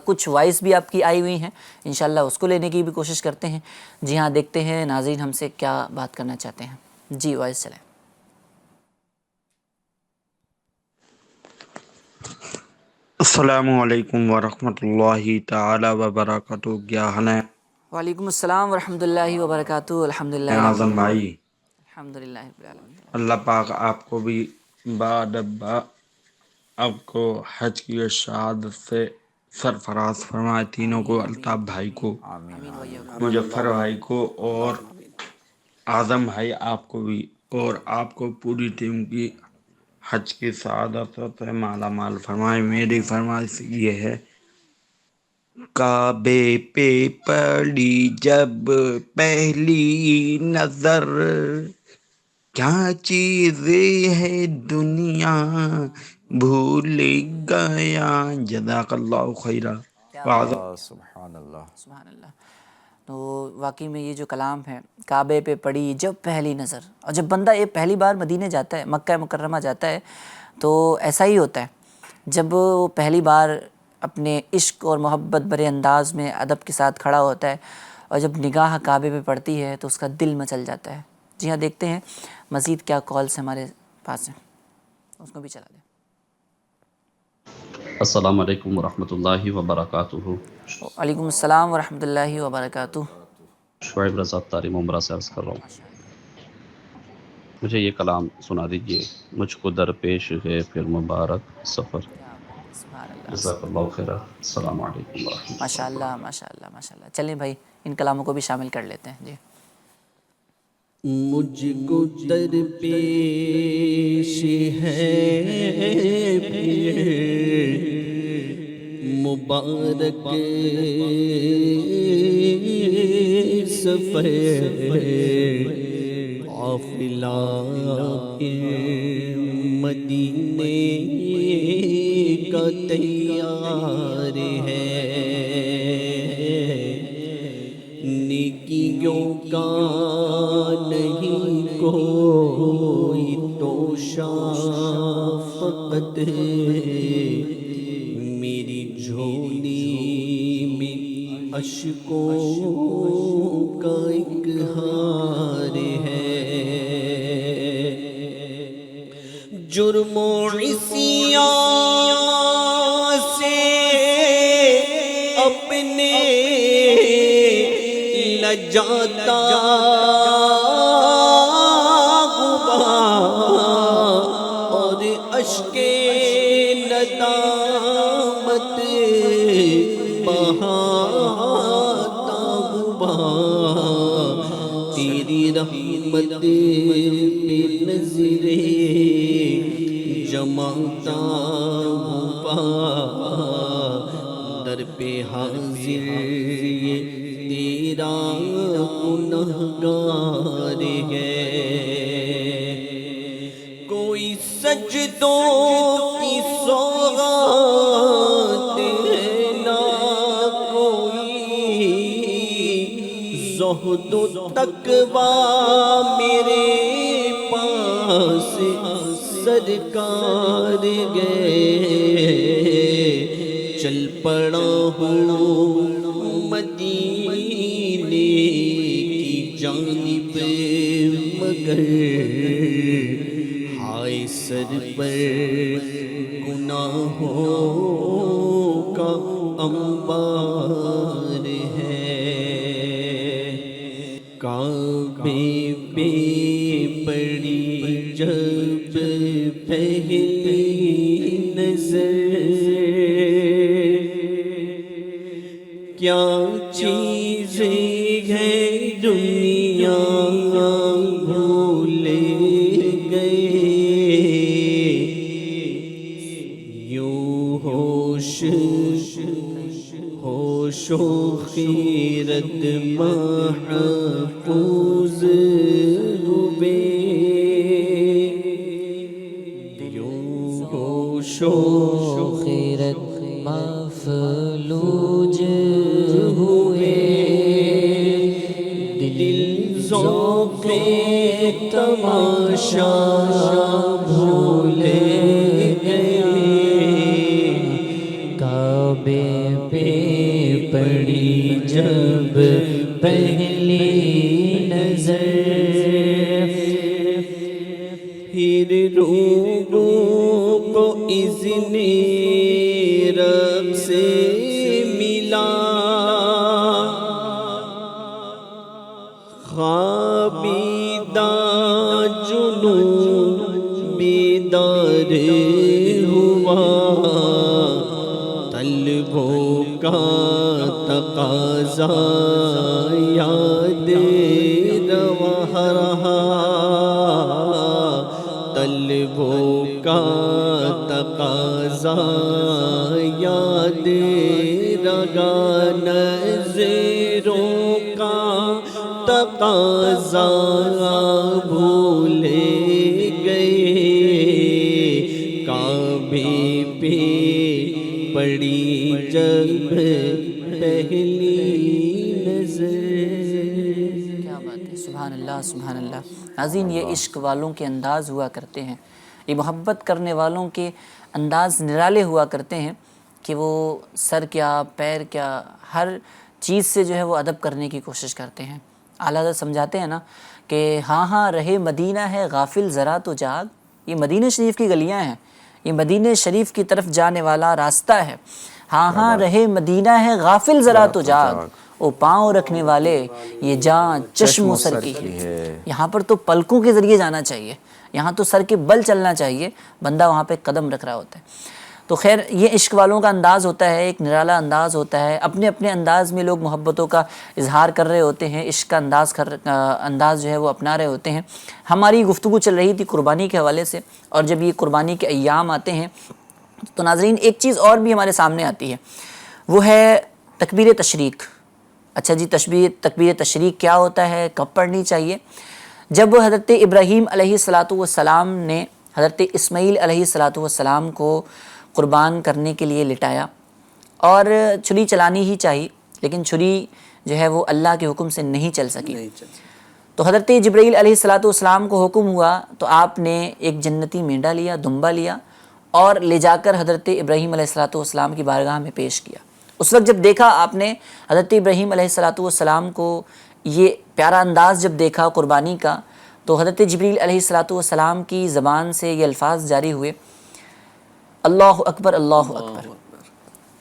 کچھ وائس بھی آپ کی آئی ہوئی ہیں، انشاءاللہ اس کو لینے کی بھی کوشش کرتے ہیں۔ جی ہاں، دیکھتے ہیں ناظرین ہم سے کیا بات کرنا چاہتے ہیں۔ جی وائس چلیں۔ السلام علیکم ورحمۃ اللہ تعالی وبرکاتہ۔ کیا حال ہے وعلیکم السلام ورحمۃ اللہ وبرکاتہ۔ الحمدللہ اعظم بھائی؟ الحمدللہ رب العالمین۔ اللہ پاک آپ کو بھی بادب آپ کو حج کی شہادت سے سرفراز فرمائے، تینوں کو، الطاف بھائی کو، مظفر بھائی کو اور اعظم بھائی آپ کو بھی، اور آپ کو پوری ٹیم کی حج کی سعادت سے مالا مال فرمائے۔ میری فرمائش یہ ہے، کعبے پہ پڑی جب پہلی نظر، کیا چیز ہے دنیا بھول گیا۔ جزاک اللہ خیرہ۔ سبحان اللہ۔ سبحان اللہ۔ تو واقعی میں یہ جو کلام ہے، کعبے پہ پڑی جب پہلی نظر، اور جب بندہ یہ پہلی بار مدینے جاتا ہے، مکہ مکرمہ جاتا ہے، تو ایسا ہی ہوتا ہے۔ جب وہ پہلی بار اپنے عشق اور محبت بھرے انداز میں ادب کے ساتھ کھڑا ہوتا ہے، اور جب نگاہ کعبے پہ پڑتی ہے تو اس کا دل مچل جاتا ہے۔ جی ہاں، دیکھتے ہیں مزید کیا کالس ہمارے پاس ہیں، اس کو بھی چلا دیں۔ السلام علیکم ورحمۃ اللہ وبرکاتہ۔ وعلیکم السلام ورحمۃ اللہ وبرکاتہ۔ شعیب رضا تاریم عمرہ سے عرض کر رہا ہوں، مجھے یہ کلام سنا دیجئے۔ مجھ کو درپیش ہے پھر مبارک سفر۔ سبحان اللہ، جزاک اللہ خیر۔ السلام علیکم ورحمۃ اللہ۔ ماشاء اللہ ماشاء اللہ ماشاء اللہ۔ چلیں بھائی ان کلاموں کو بھی شامل کر لیتے ہیں۔ جی مجھ کو درپیش ہے پھر مبارک سفر، قافلہ مدینے کا تیار ہے، نیکیوں کا نہیں کوئی توشا، فقط میری جھولی میں اشکوں کا ایک ہار ہے، جرم و عصیان سے اپنے لجاتا اور اشک ندامت بہاتا ہوں رحمت پہ نظریں جماتا ہوا در پہ حاضر یہ تیرا گنہگار ہے کوئی سجدوں کی سوغات ہے نہ کوئی زہد و تقویٰ میرے پاس سرکار گئے چل پڑا ہوں مدینے کی جانب مگر ہائے سر پر گناہوں کا انبار ہے کعبے پہ پڑی جب پہلی نظر کیا چیزیں ہیں دنیا بھول گئے یوں ہوش و خیرت محفوظ ہوئے یوں ہوش و خیرت مفلوج ہوئے دل ذوق تماشا بھول گئے کعبے پہ پڑی جب پہلی نظر پھر روحوں کو اذن رب سے ملا خوابیدہ جنون بیدار ہوا طلبوں کا تقاضا یاد رہا طلبوں کا تقاضا یاد رہا نظروں کا تقاضا بھول گئے کعبے پہ پڑی جب پہلی نظر کیا بات ہے، سبحان اللہ سبحان اللہ۔ ناظرین، یہ عشق والوں کے انداز ہوا کرتے ہیں، یہ محبت کرنے والوں کے انداز نرالے ہوا کرتے ہیں کہ وہ سر کیا پیر کیا ہر چیز سے جو ہے وہ ادب کرنے کی کوشش کرتے ہیں۔ اعلیٰ حضرت سمجھاتے ہیں نا کہ ہاں ہاں رہے مدینہ ہے غافل ذرا تو جاگ، یہ مدینہ شریف کی گلیاں ہیں، یہ مدینہ شریف کی طرف جانے والا راستہ ہے۔ ہاں ہاں رہے مدینہ ہے غافل ذرا تو جاگ، او پاؤں رکھنے والے یہ جان چشم و سر کی ہے۔ یہاں پر تو پلکوں کے ذریعے جانا چاہیے، یہاں تو سر کے بل چلنا چاہیے، بندہ وہاں پہ قدم رکھ رہا ہوتا ہے۔ تو خیر یہ عشق والوں کا انداز ہوتا ہے، ایک نرالا انداز ہوتا ہے، اپنے اپنے انداز میں لوگ محبتوں کا اظہار کر رہے ہوتے ہیں، عشق کا انداز جو ہے وہ اپنا رہے ہوتے ہیں۔ ہماری گفتگو چل رہی تھی قربانی کے حوالے سے، اور جب یہ قربانی کے ایام آتے ہیں تو ناظرین ایک چیز اور بھی ہمارے سامنے آتی ہے، وہ ہے تکبیر تشریق۔ اچھا جی، تکبیر تشریق کیا ہوتا ہے، کب پڑھنی چاہیے؟ جب حضرت ابراہیم علیہ السلام نے حضرت اسماعیل علیہ السلام کو قربان کرنے کے لیے لٹایا، اور چھری چلانی ہی چاہیے، لیکن چھری جو ہے وہ اللہ کے حکم سے نہیں چل سکی۔ تو حضرت جبرائیل علیہ السلام کو حکم ہوا تو آپ نے ایک جنتی مینڈا لیا، دمبا لیا، اور لے جا کر حضرت ابراہیم علیہ السلام کی بارگاہ میں پیش کیا۔ اس وقت جب دیکھا آپ نے حضرت ابراہیم علیہ السلام کو، یہ پیارا انداز جب دیکھا قربانی کا، تو حضرت جبرائیل علیہ السلام کی زبان سے یہ الفاظ جاری ہوئے، اللہ اکبر اللہ اکبر۔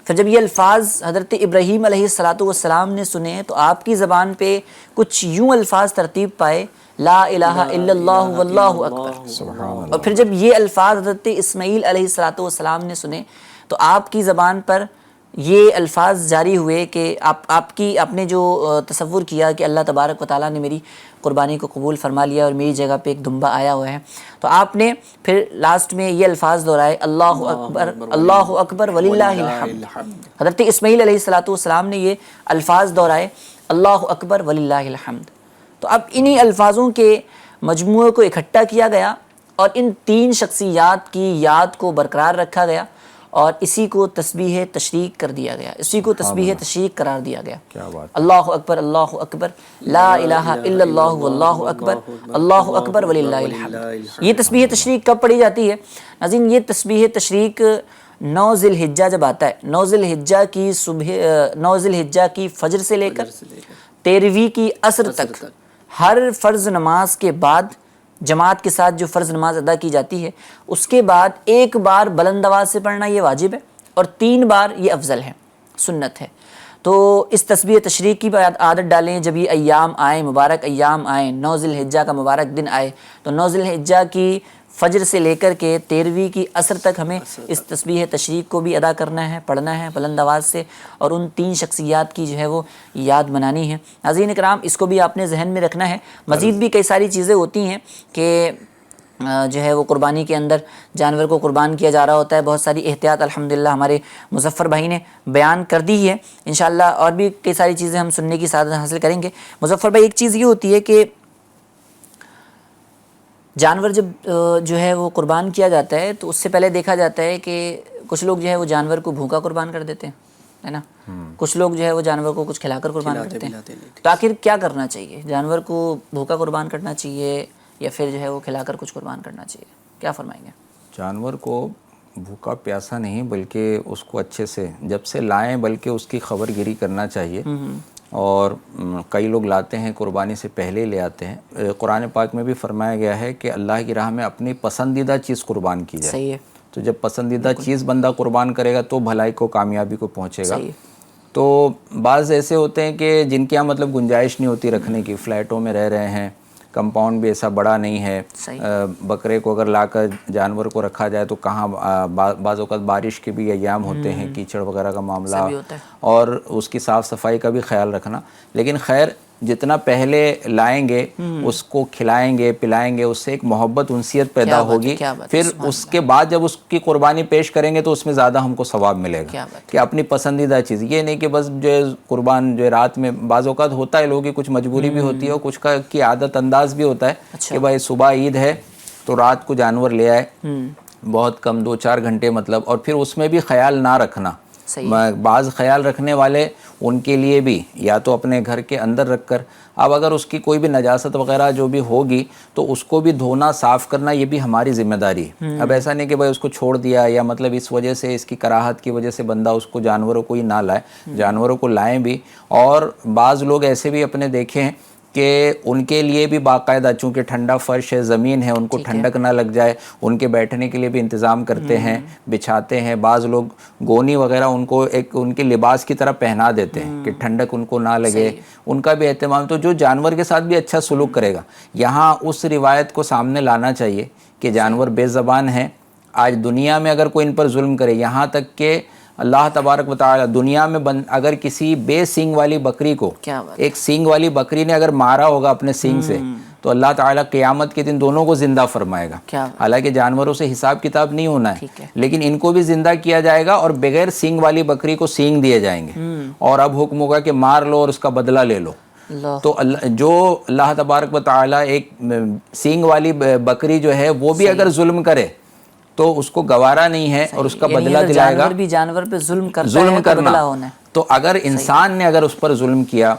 پھر جب یہ الفاظ حضرت ابراہیم علیہ السلام نے سنے تو آپ کی زبان پہ کچھ یوں الفاظ ترتیب پائے، لا الہ الا اللہ واللہ اکبر۔ اور پھر جب یہ الفاظ حضرت اسماعیل علیہ السلام نے سنے تو آپ کی زبان پر یہ الفاظ جاری ہوئے کہ آپ نے جو تصور کیا کہ اللہ تبارک و تعالیٰ نے میری قربانی کو قبول فرما لیا اور میری جگہ پہ ایک دمبا آیا ہوا ہے، تو آپ نے پھر لاسٹ میں یہ الفاظ دہرائے اللہ اکبر وللہ الحمد۔ حضرت اسماعیل علیہ السلام نے یہ الفاظ دہرائے اللہ اکبر وللہ الحمد۔ تو اب انہی الفاظوں کے مجموعے کو اکٹھا کیا گیا اور ان 3 شخصیات کی یاد کو برقرار رکھا گیا اور اسی کو تسبیح تشریق کر دیا گیا، اسی کو تسبیح تشریق قرار دیا گیا۔ اللہ اکبر لا الہ الا اللہ واللہ اکبر وللہ الحمد۔ یہ تسبیح تشریق کب پڑھی جاتی ہے ناظرین؟ یہ تسبیح تشریق 9 ذی الحجہ جب آتا ہے، 9 ذی الحجہ کی فجر سے لے کر 13ویں کی عصر تک ہر فرض نماز کے بعد جماعت کے ساتھ جو فرض نماز ادا کی جاتی ہے، اس کے بعد ایک بار بلند آواز سے پڑھنا یہ واجب ہے اور 3 بار یہ افضل ہے، سنت ہے۔ تو اس تسبیح تشریق کی عادت ڈالیں جب یہ ایام آئیں، مبارک ایام آئیں، 9 ذی الحجہ کا مبارک دن آئے، تو 9 ذی الحجہ کی فجر سے لے کر کے 13ویں کی عصر تک ہمیں اس تسبیح تشریق کو بھی ادا کرنا ہے، پڑھنا ہے بلند آواز سے، اور ان 3 شخصیات کی جو ہے وہ یاد منانی ہے۔ ناظرین کرام، اس کو بھی آپ نے ذہن میں رکھنا ہے۔ مزید بھی کئی ساری چیزیں ہوتی ہیں کہ جو ہے وہ قربانی کے اندر جانور کو قربان کیا جا رہا ہوتا ہے، بہت ساری احتیاط الحمدللہ ہمارے مظفر بھائی نے بیان کر دی ہے۔ انشاءاللہ اور بھی کئی ساری چیزیں ہم سننے کی سعادت حاصل کریں گے۔ مظفر بھائی، ایک چیز یہ ہوتی ہے کہ جانور جب جو ہے وہ قربان کیا جاتا ہے تو اس سے پہلے دیکھا جاتا ہے کہ کچھ لوگ جو ہے وہ جانور کو بھوکا قربان کر دیتے ہیں، ہے نا، کچھ لوگ جو ہے وہ جانور کو کچھ کھلا کر قربان کرتے ہیں۔ تو آخر کیا کرنا چاہیے؟ جانور کو بھوکا قربان کرنا چاہیے یا پھر جو ہے وہ کھلا کر کچھ قربان کرنا چاہیے؟ کیا فرمائیں گے؟ جانور کو بھوکا پیاسا نہیں بلکہ اس کو اچھے سے جب سے لائیں بلکہ اس کی خبر گیری کرنا چاہیے، اور کئی لوگ لاتے ہیں قربانی سے پہلے لے آتے ہیں۔ قرآن پاک میں بھی فرمایا گیا ہے کہ اللہ کی راہ میں اپنی پسندیدہ چیز قربان کی جائے۔ صحیح ہے۔ تو جب پسندیدہ چیز بندہ قربان کرے گا تو بھلائی کو، کامیابی کو پہنچے گا۔ تو بعض ایسے ہوتے ہیں کہ جن کے یہاں مطلب گنجائش نہیں ہوتی رکھنے کی، فلیٹوں میں رہ رہے ہیں، کمپاؤنڈ بھی ایسا بڑا نہیں ہے، بکرے کو اگر لا کر جانور کو رکھا جائے تو کہاں بعض اوقات بارش کے بھی ایام ہوتے ہیں، کیچڑ وغیرہ کا معاملہ، اور اس کی صاف صفائی کا بھی خیال رکھنا۔ لیکن خیر جتنا پہلے لائیں گے اس کو کھلائیں گے پلائیں گے، اس سے ایک محبت انسیت پیدا ہوگی، پھر اس کے بعد جب اس کی قربانی پیش کریں گے تو اس میں زیادہ ہم کو ثواب ملے گا کہ اپنی پسندیدہ چیز، یہ نہیں کہ بس جو قربان جو رات میں، بعض اوقات ہوتا ہے لوگوں کی کچھ مجبوری بھی ہوتی ہے اور کچھ کی عادت انداز بھی ہوتا ہے کہ بھائی صبح عید ہے تو رات کو جانور لے آئے، بہت کم 2-4 گھنٹے مطلب، اور پھر اس میں بھی خیال نہ رکھنا۔ بعض خیال رکھنے والے ان کے لیے بھی یا تو اپنے گھر کے اندر رکھ کر، اب اگر اس کی کوئی بھی نجاست وغیرہ جو بھی ہوگی تو اس کو بھی دھونا صاف کرنا یہ بھی ہماری ذمہ داری ہے۔ اب ایسا نہیں کہ بھائی اس کو چھوڑ دیا یا مطلب اس وجہ سے، اس کی کراہت کی وجہ سے بندہ اس کو جانوروں کو ہی نہ لائے، جانوروں کو لائیں بھی۔ اور بعض لوگ ایسے بھی اپنے دیکھے ہیں کہ ان کے لیے بھی باقاعدہ، چونکہ ٹھنڈا فرش ہے، زمین ہے، ان کو ٹھنڈک نہ لگ جائے، ان کے بیٹھنے کے لیے بھی انتظام کرتے ہیں، بچھاتے ہیں۔ بعض لوگ گونی وغیرہ ان کو ایک ان کے لباس کی طرح پہنا دیتے ہیں کہ ٹھنڈک ان کو نہ لگے، ان کا بھی اہتمام۔ تو جو جانور کے ساتھ بھی اچھا سلوک کرے گا، یہاں اس روایت کو سامنے لانا چاہیے کہ جانور بے زبان ہیں۔ آج دنیا میں اگر کوئی ان پر ظلم کرے، یہاں تک کہ اللہ تبارک و تعالی دنیا میں اگر کسی بے سینگ والی بکری کو ایک سینگ والی بکری نے اگر مارا ہوگا اپنے سینگ سے تو اللہ تعالیٰ قیامت کے دن دونوں کو زندہ فرمائے گا۔ حالانکہ جانوروں سے حساب کتاب نہیں ہونا ہے، لیکن ان کو بھی زندہ کیا جائے گا اور بغیر سینگ والی بکری کو سینگ دیے جائیں گے، اور اب حکم ہوگا کہ مار لو اور اس کا بدلہ لے لو۔ تو جو اللہ تبارک و تعالیٰ ایک سینگ والی بکری جو ہے وہ بھی اگر ظلم کرے تو اس کو گوارا نہیں ہے اور اس کا بدلہ دلائے گا۔ جانور پہ ظلم کرنا، تو اگر انسان نے اگر اس پر ظلم کیا،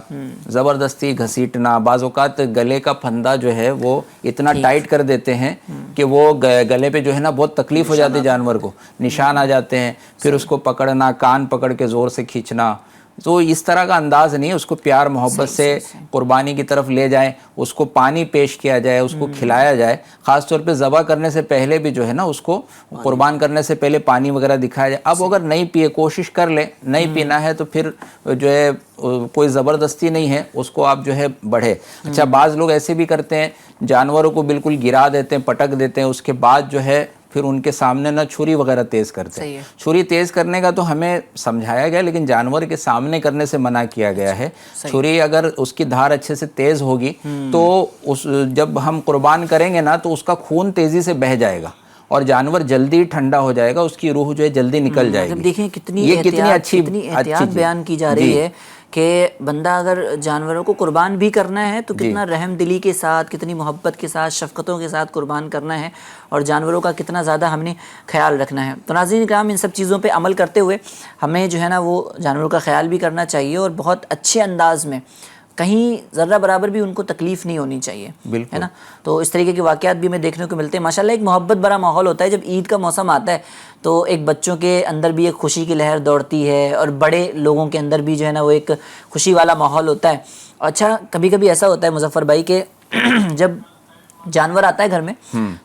زبردستی گھسیٹنا، بعض اوقات گلے کا پھندا جو ہے وہ اتنا ٹائٹ کر دیتے ہیں کہ وہ گلے پہ جو ہے نا بہت تکلیف ہو جاتی ہے، جانور کو نشان آ جاتے ہیں، پھر اس کو پکڑنا، کان پکڑ کے زور سے کھینچنا، تو اس طرح کا انداز نہیں، اس کو پیار محبت سے قربانی کی طرف لے جائیں، اس کو پانی پیش کیا جائے، اس کو کھلایا جائے، خاص طور پہ ذبح کرنے سے پہلے بھی جو ہے نا اس کو قربان کرنے سے پہلے پانی وغیرہ دکھایا جائے۔ اب اگر نہیں پیے، کوشش کر لے، نہیں پینا ہے تو پھر جو ہے کوئی زبردستی نہیں ہے، اس کو آپ جو ہے بڑھے۔ اچھا، بعض لوگ ایسے بھی کرتے ہیں، جانوروں کو بالکل گرا دیتے ہیں، پٹک دیتے ہیں، اس کے بعد جو ہے پھر ان کے سامنے نہ چھری وغیرہ تیز کرتے ہیں. چھری تیز کرنے کا تو ہمیں سمجھایا گیا لیکن جانور کے سامنے کرنے سے منع کیا گیا ہے. چھری اگر اس کی دھار اچھے سے تیز ہوگی تو جب ہم قربان کریں گے نا تو اس کا خون تیزی سے بہہ جائے گا اور جانور جلدی ٹھنڈا ہو جائے گا, اس کی روح جو ہے جلدی نکل جائے گی. دیکھیں کتنی احتیاط بیان کی جا رہی ہے کہ بندہ اگر جانوروں کو قربان بھی کرنا ہے تو کتنا رحم دلی کے ساتھ, کتنی محبت کے ساتھ, شفقتوں کے ساتھ قربان کرنا ہے اور جانوروں کا کتنا زیادہ ہم نے خیال رکھنا ہے. تو ناظرین کرام, ان سب چیزوں پہ عمل کرتے ہوئے ہمیں جو ہے نا وہ جانوروں کا خیال بھی کرنا چاہیے اور بہت اچھے انداز میں, کہیں ذرہ برابر بھی ان کو تکلیف نہیں ہونی چاہیے, ہے نا. تو اس طریقے کے واقعات بھی ہمیں دیکھنے کو ملتے ہیں. ماشاءاللہ ایک محبت بھرا ماحول ہوتا ہے جب عید کا موسم آتا ہے, تو ایک بچوں کے اندر بھی ایک خوشی کی لہر دوڑتی ہے اور بڑے لوگوں کے اندر بھی جو ہے نا وہ ایک خوشی والا ماحول ہوتا ہے. اچھا کبھی کبھی ایسا ہوتا ہے مظفر بھائی کہ جب جانور آتا ہے گھر میں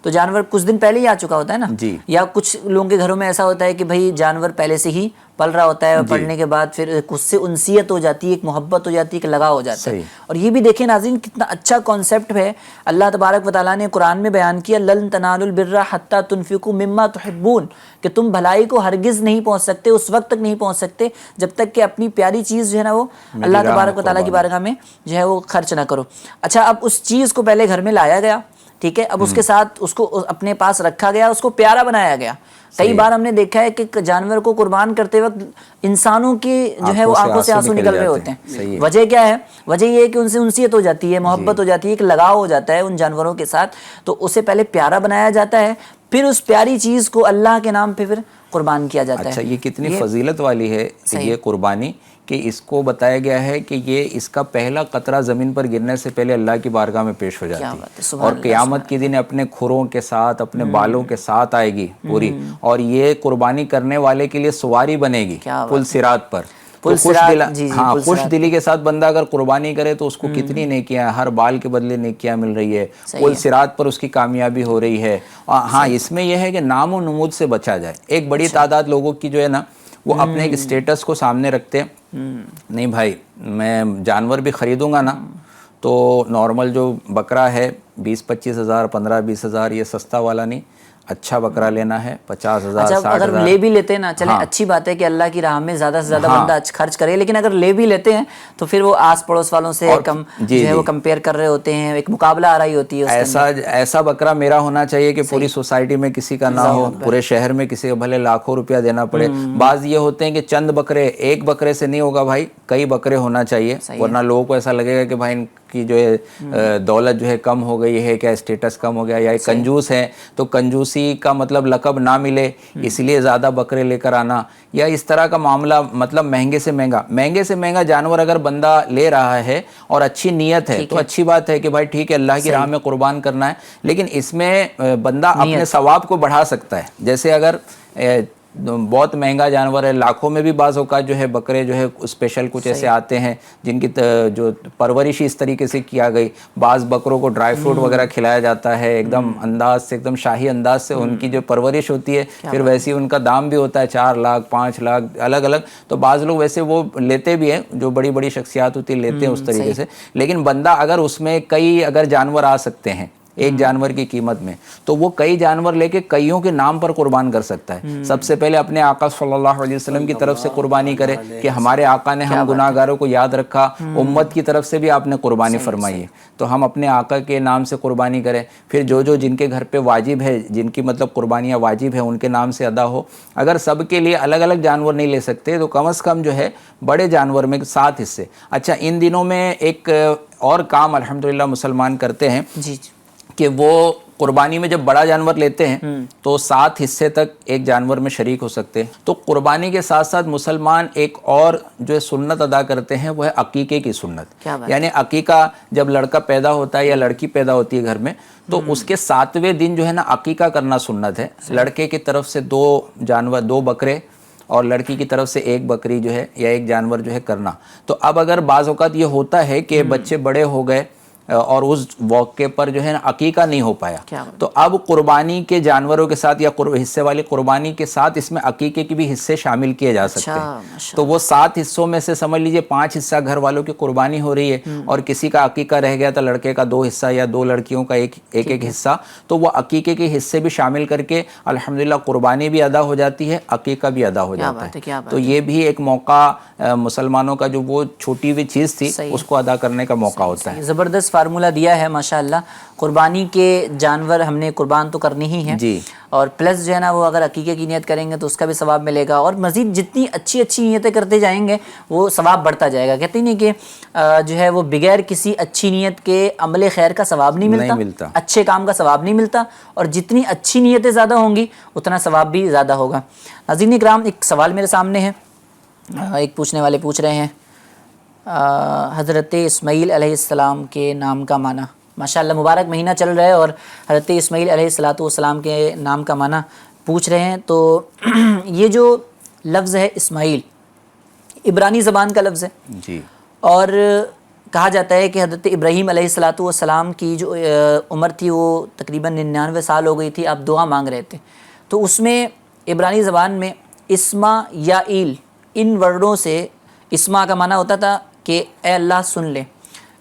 تو جانور کچھ دن پہلے ہی آ چکا ہوتا ہے نا, یا کچھ لوگوں کے گھروں میں ایسا ہوتا ہے کہ بھائی جانور پہلے سے ہی پل رہا ہوتا ہے اور پلنے کے بعد پھر اس سے انسیت ہو جاتی ہے, ایک محبت ہو جاتی ہے, ایک لگاؤ ہو جاتا ہے. اور یہ بھی دیکھیں ناظرین کتنا اچھا کانسیپٹ ہے, اللہ تبارک و تعالیٰ نے قرآن میں بیان کیا, لن تنالوا البر حتی تنفقوا مما تحبون, کہ تم بھلائی کو ہرگز نہیں پہنچ سکتے, اس وقت تک نہیں پہنچ سکتے جب تک کہ اپنی پیاری چیز جو ہے نا وہ اللہ تبارک و تعالیٰ کی بارگاہ میں جو ہے وہ خرچ نہ کرو. اچھا اب اس چیز کو پہلے گھر میں لایا گیا, ٹھیک ہے, اب اس کے ساتھ اس کو اپنے پاس رکھا گیا, اس کو پیارا بنایا گیا. کئی بار ہم نے دیکھا ہے کہ جانور کو قربان کرتے وقت انسانوں کی جو ہے وہ آنکھوں سے آنسو نکل رہے ہوتے ہیں. وجہ کیا ہے؟ وجہ یہ ہے کہ ان سے انسیت ہو جاتی ہے, محبت ہو جاتی ہے, ایک لگاؤ ہو جاتا ہے ان جانوروں کے ساتھ. تو اسے پہلے پیارا بنایا جاتا ہے, پھر اس پیاری چیز کو اللہ کے نام پہ پھر قربان کیا جاتا ہے. اچھا یہ کتنی فضیلت والی ہے یہ قربانی, کہ اس کو بتایا گیا ہے کہ یہ اس کا پہلا قطرہ زمین پر گرنے سے پہلے اللہ کی بارگاہ میں پیش ہو جاتی ہے اور قیامت کے دن اپنے کھروں کے ساتھ, اپنے بالوں کے ساتھ آئے گی پوری, اور یہ قربانی کرنے والے کے لیے سواری بنے گی پل صراط پر. خوش دلی کے ساتھ بندہ اگر قربانی کرے تو اس کو کتنی نیکیاں, ہر بال کے بدلے نیکیاں مل رہی ہے, پل صراط پر اس کی کامیابی ہو رہی ہے. ہاں اس میں یہ ہے کہ نام و نمود سے بچا جائے. ایک بڑی تعداد لوگوں کی جو ہے نا وہ اپنے ایک اسٹیٹس کو سامنے رکھتے ہیں, نہیں بھائی میں جانور بھی خریدوں گا نا تو نارمل جو بکرا ہے 20-25 ہزار 15-20 ہزار, یہ سستا والا نہیں, اچھا بکرا لینا ہے 50,000 60,000. اگر لے بھی لیتے ہیں نا, چلیں اچھی بات ہے کہ اللہ کی راہ میں زیادہ سے زیادہ بندہ خرچ کرے, لیکن اگر لے بھی لیتے ہیں تو پھر وہ آس پڑوس والوں سے جو ہے وہ کمپیئر کر رہے ہوتے ہیں, ایک مقابلہ آ رہی ہوتی ہے. ایسا بکرا میرا ہونا چاہیے کہ پوری سوسائٹی میں کسی کا نہ ہو, پورے شہر میں کسی کا بھلے لاکھوں روپیہ دینا پڑے. بعض یہ ہوتے ہیں کہ چند بکرے, ایک بکرے سے نہیں ہوگا بھائی, کئی بکرے ہونا چاہیے, ورنہ لوگوں کو ایسا لگے گا کہ بھائی کی جو ہے دولت جو ہے کم ہو گئی ہے, کیا اسٹیٹس کم ہو گیا, یا کنجوس ہے تو کنجوسی کا مطلب لقب نہ ملے اس لیے زیادہ بکرے لے کر آنا, یا اس طرح کا معاملہ. مطلب مہنگے سے مہنگا جانور اگر بندہ لے رہا ہے اور اچھی نیت ہے تو اچھی بات ہے کہ بھائی ٹھیک ہے اللہ کی راہ میں قربان کرنا ہے, لیکن اس میں بندہ اپنے ثواب کو بڑھا سکتا ہے. جیسے اگر بہت مہنگا جانور ہے, لاکھوں میں بھی بعض اوقات جو ہے بکرے جو ہے اسپیشل کچھ ایسے آتے ہیں جن کی جو پرورش اس طریقے سے کیا گئی. بعض بکروں کو ڈرائی فروٹ وغیرہ کھلایا جاتا ہے ایک دم انداز سے, ایک دم شاہی انداز سے ان کی جو پرورش ہوتی ہے, پھر ویسے ان کا دام بھی ہوتا ہے 4 لاکھ 5 لاکھ الگ الگ. تو بعض لوگ ویسے وہ لیتے بھی ہیں, جو بڑی بڑی شخصیات ہوتی ہیں لیتے ہیں اس طریقے سے. لیکن بندہ اگر اس میں کئی اگر جانور آ سکتے ہیں ایک جانور کی قیمت میں, تو وہ کئی جانور لے کے کئیوں کے نام پر قربان کر سکتا ہے. سب سے پہلے اپنے آقا صلی اللہ علیہ وسلم کی طرف سے قربانی کرے کہ ہمارے آقا نے ہم گناہ گاروں کو یاد رکھا, امت کی طرف سے بھی آپ نے قربانی فرمائی ہے, تو ہم اپنے آقا کے نام سے قربانی کریں. پھر جو جن کے گھر پہ واجب ہے, جن کی مطلب قربانیاں واجب ہے, ان کے نام سے ادا ہو. اگر سب کے لیے الگ الگ جانور نہیں لے سکتے تو کم از کم جو ہے بڑے جانور میں 7 حصے. اچھا ان دنوں میں ایک اور کام الحمدللہ مسلمان کرتے ہیں کہ وہ قربانی میں جب بڑا جانور لیتے ہیں تو 7 حصے تک ایک جانور میں شریک ہو سکتے ہیں. تو قربانی کے ساتھ ساتھ مسلمان ایک اور جو ہے سنت ادا کرتے ہیں, وہ ہے عقیقے کی سنت. یعنی عقیقہ جب لڑکا پیدا ہوتا ہے یا لڑکی پیدا ہوتی ہے گھر میں, تو اس کے 7ویں دن جو ہے نا عقیقہ کرنا سنت ہے. لڑکے کی طرف سے 2 بکرے اور لڑکی کی طرف سے 1 بکری جو ہے یا 1 جانور جو ہے کرنا. تو اب اگر بعض اوقات یہ ہوتا ہے کہ بچے بڑے ہو گئے اور اس موقع پر جو ہے نا عقیقہ نہیں ہو پایا، کیا بات؟ تو اب قربانی کے جانوروں کے ساتھ یا حصے والی قربانی کے ساتھ اس میں عقیقے کے بھی حصے شامل کیے جا سکتے ہیں۔ تو وہ 7 حصوں میں سے سمجھ لیجئے 5 حصہ گھر والوں کی قربانی ہو رہی ہے، اور کسی کا عقیقہ رہ گیا تو لڑکے کا 2 حصہ یا 2 لڑکیوں کا ایک حصہ، تو وہ عقیقے کے حصے بھی شامل کر کے الحمدللہ قربانی بھی ادا ہو جاتی ہے، عقیقہ بھی ادا ہو جاتا ہے۔ تو یہ بھی ایک موقع مسلمانوں کا جو وہ چھوٹی ہوئی چیز تھی اس کو ادا کرنے کا موقع ہوتا ہے۔ زبردست فارمولہ دیا ہے ماشاءاللہ۔ قربانی کے جانور ہم نے قربان تو کرنی ہی ہیں، جی، اور پلس جو ہے نا وہ اگر عقیقے کی نیت کریں گے تو اس کا بھی ثواب ملے گا، اور مزید جتنی اچھی نیتیں کرتے جائیں گے وہ ثواب بڑھتا جائے گا۔ کہتے نہیں کہ جو ہے وہ بغیر کسی اچھی نیت کے عمل خیر کا ثواب نہیں ملتا، اچھے کام کا ثواب نہیں ملتا، اور جتنی اچھی نیتیں زیادہ ہوں گی اتنا ثواب بھی زیادہ ہوگا۔ ناظرین اکرام، ایک سوال میرے سامنے ہے، ایک پوچھنے والے پوچھ رہے ہیں حضرت اسماعیل علیہ السلام کے نام کا معنی۔ ماشاءاللہ مبارک مہینہ چل رہا ہے اور حضرت اسماعیل علیہ السلام کے نام کا معنی پوچھ رہے ہیں۔ تو یہ جو لفظ ہے اسماعیل، عبرانی زبان کا لفظ ہے، جی، اور کہا جاتا ہے کہ حضرت ابراہیم علیہ السلام کی جو عمر تھی وہ تقریباً 99 سال ہو گئی تھی، آپ دعا مانگ رہے تھے، تو اس میں عبرانی زبان میں اسما یا ایل، ان ورڈوں سے اسما کا معنی ہوتا تھا کہ اے اللہ سن لے،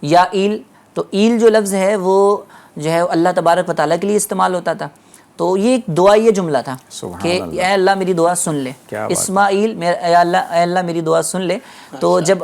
یا ایل، تو ایل جو لفظ ہے وہ جو ہے اللہ تبارک و تعالیٰ کے لیے استعمال ہوتا تھا، تو یہ ایک دعائیہ جملہ تھا کہ اے اللہ میری دعا سن لے، اسماعیل اے اللہ میری دعا سن لے۔ تو جب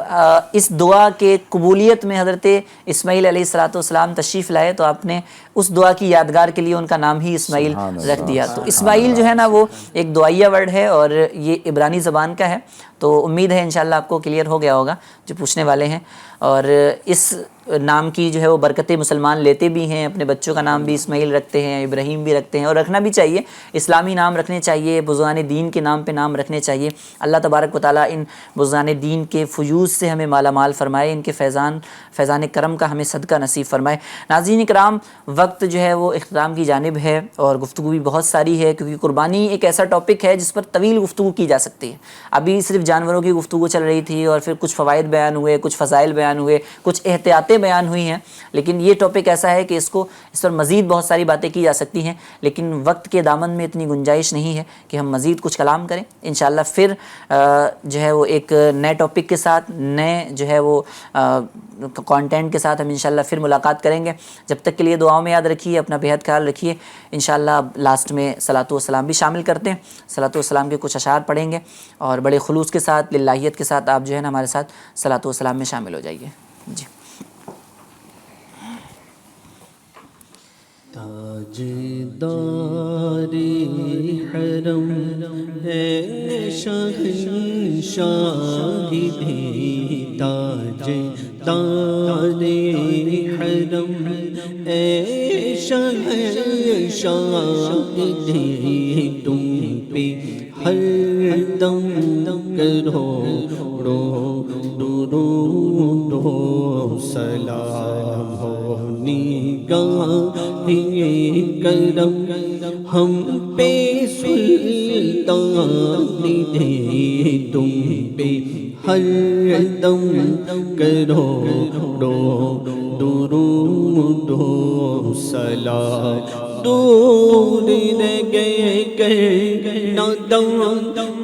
اس دعا کے قبولیت میں حضرت اسماعیل علیہ السلام تشریف لائے تو آپ نے اس دعا کی یادگار کے لیے ان کا نام ہی اسماعیل رکھ دیا۔ تو اسماعیل جو ہے نا وہ ایک دعائیہ ورڈ ہے اور یہ عبرانی زبان کا ہے، تو امید ہے انشاءاللہ آپ کو کلیئر ہو گیا ہوگا جو پوچھنے والے ہیں۔ اور اس نام کی جو ہے وہ برکتیں مسلمان لیتے بھی ہیں، اپنے بچوں کا نام بھی اسماعیل رکھتے ہیں، ابراہیم بھی رکھتے ہیں، اور رکھنا بھی چاہیے، اسلامی نام رکھنے چاہیے، بزرگان دین کے نام پہ نام رکھنے چاہیے۔ اللہ تبارک و تعالیٰ ان بزرگان دین کے فیوض سے ہمیں مالا مال فرمائے، ان کے فیضان کرم کا ہمیں صدقہ نصیب فرمائے۔ ناظرین کرام، وقت جو ہے وہ اختتام کی جانب ہے اور گفتگو بھی بہت ساری ہے، کیونکہ قربانی ایک ایسا ٹاپک ہے جس پر طویل گفتگو کی جا سکتی ہے۔ ابھی صرف جانوروں کی گفتگو چل رہی تھی اور پھر کچھ فوائد بیان ہوئے، کچھ فضائل بیان ہوئے، کچھ احتیاطیں بیان ہوئی ہیں، لیکن یہ ٹاپک ایسا ہے کہ اس پر مزید بہت ساری باتیں کی جا سکتی ہیں، لیکن وقت کے دامن میں اتنی گنجائش نہیں ہے کہ ہم مزید کچھ کلام کریں۔ انشاءاللہ پھر جو ہے وہ ایک نئے ٹاپک کے ساتھ، نئے جو ہے وہ کانٹینٹ کے ساتھ ہم انشاءاللہ پھر ملاقات کریں گے۔ جب تک کے لیے دعاؤں میں یاد رکھیے، اپنا بہت خیال رکھیے۔ انشاءاللہ لاسٹ میں صلاۃ والسلام بھی شامل کرتے ہیں، صلاۃ والسلام کے کچھ اشعار پڑھیں گے اور بڑے خلوص کے ساتھ، للہیت کے ساتھ آپ جو ہے نا ہمارے ساتھ صلاۃ والسلام میں شامل ہو جائیے۔ جی، تاجدار حرم ہے شہنشاہ بھی، تاجدار حرم ہے شہنشاہ بھی، تم پہ ہر دم کروڑوں درود و سلام ہو، نگاہ کرم ہم پہ سلطان دے، تم پہ ہر دم کروڑوں درود و سلام، دور رہ گئے کرنا دم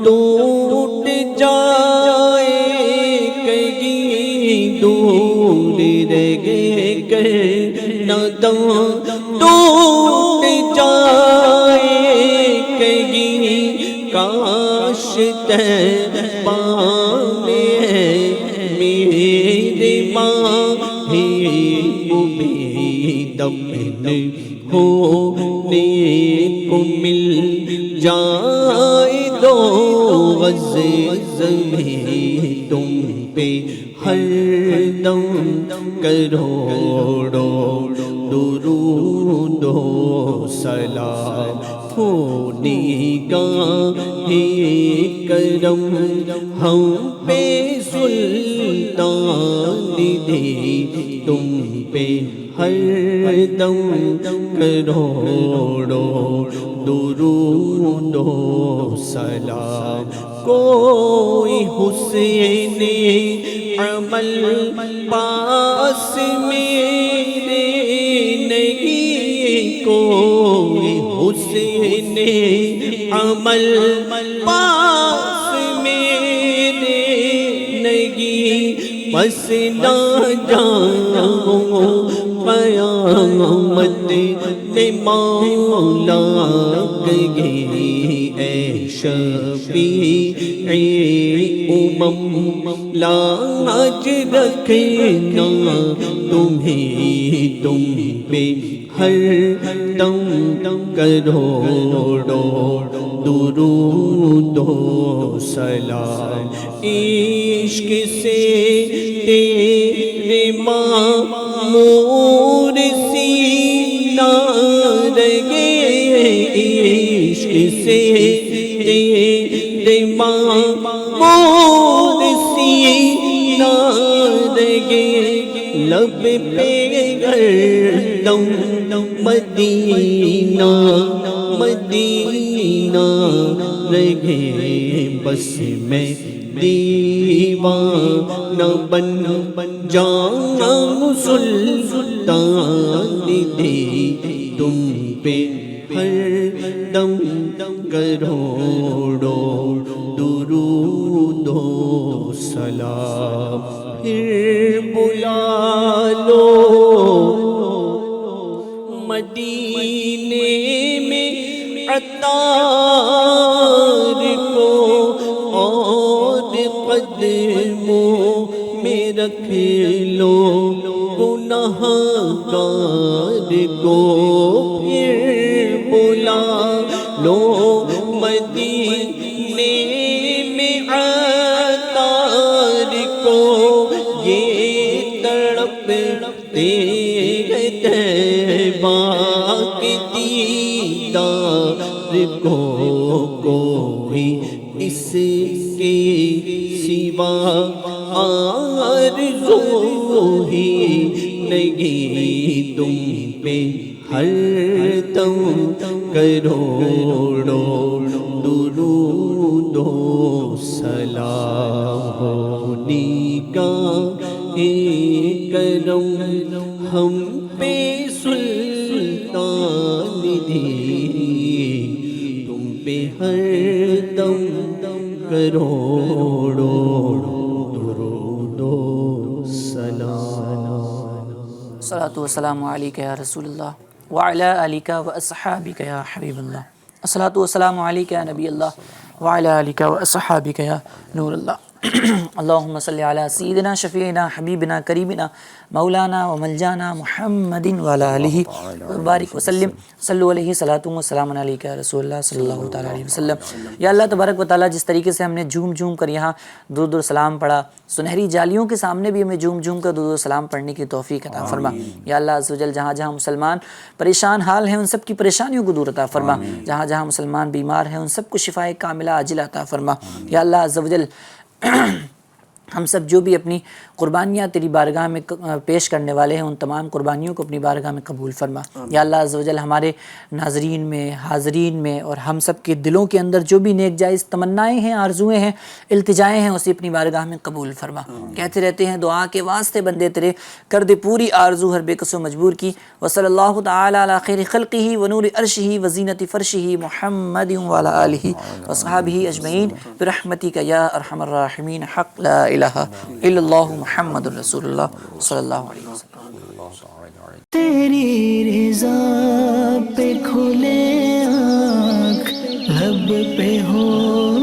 ٹوٹ جائے کہیں، دور رہ گئے کرنا دم ٹوٹ جائے کہیں، کاش طیبہ میں میرے ماں وہ بھی دفن ہونے کو مل جائے، دو غز زمین تم پہ ہر دم کروڑوں درود و سلام ہو، نگاہ کرم ہم پہ سلطان دے، تم پہ ہر دم کروڑوں درود و سلام، کوئی حسین عمل پاس میرے حسن عمل پاس میرے نہیں، بس نہ جاؤں قیامت میں مولا گئے، اے شفیع امم لاج رکھنا تمہیں، تم پہ ہر دم کروڑوں درود و سلام، عشق سے تیرے معمور سینہ رگے، عشق سے تیرے معمور سینہ رگے، لب پہ گردم مدینہ مدینہ رگے، بس میں دیوانہ بن جاؤں سلطان دے، تم پہ ہر دم کروڑوں درود و سلام، پھر بلا لو مدینے میں عطار کو، اور قدموں میں رکھ لو گناہ گار کو، پھر بلا لو مدینے میں عطار کو، یہ تڑپتے طیبہ کے دیدار کو، کوئی اس کے سوا آرزو ہی نہیں، تم پہ ہر دم کروڑوں درود و سلام ہو، نگاہ کرم ہم پہ سلطان دی، تم پہ ہر دم کروڑوں درود و سلام۔ الصلاۃ والسلام علیک یا رسول اللہ وعلی آلک واصحابک یا حبیب اللہ، الصلاۃ والسلام علیک یا نبی اللہ وعلی آلک واصحابک یا نور اللہ۔ اللہم صلی علی سیدنا شفیعنا حبیبنا قریبنا مولانا و ملجانا محمد وعلی آلہ وبارک وسلم، صلو علیہ صلاۃ و سلام علیک یا رسول اللہ صلی اللہ تعالیٰ علیہ وسلم۔ یا اللہ تبارک و تعالیٰ، جس طریقے سے ہم نے جھوم جھوم کر یہاں درود و سلام پڑھا، سنہری جالیوں کے سامنے بھی ہمیں جھوم جھوم کر درود و سلام پڑھنے کی توفیق عطا فرما۔ یا اللہ عز و جل، جہاں جہاں مسلمان پریشان حال ہیں ان سب کی پریشانیوں کو دور عطا فرما، جہاں جہاں مسلمان بیمار ہیں ان سب کو شفائے کاملہ عاجلہ عطا فرما۔ یا اللہ عز و جل، ہم سب جو بھی اپنی قربانیاں تیری بارگاہ میں پیش کرنے والے ہیں ان تمام قربانیوں کو اپنی بارگاہ میں قبول فرما۔ یا اللہ عز و جل، ہمارے ناظرین میں، حاضرین میں اور ہم سب کے دلوں کے اندر جو بھی نیک جائز تمنائیں ہیں، آرزویں ہیں، التجائیں ہیں، اسے اپنی بارگاہ میں قبول فرما۔ کہتے رہتے ہیں دعا کے واسطے بندے تیرے، کر دے پوری آرزو ہر بے کس و مجبور کی۔ وصلی اللہ تعالی علی خیر خلقہ ونور عرشہ وزینت فرشہ محمد وعلی آلہ وصحبہ اجمعین برحمتک یا ارحم الراحمین، حق لا الہ الا اللہ محمد رسول اللہ صلی اللہ علیہ وسلم۔ تیری رضا پہ کھلے آنکھ، لب پہ ہو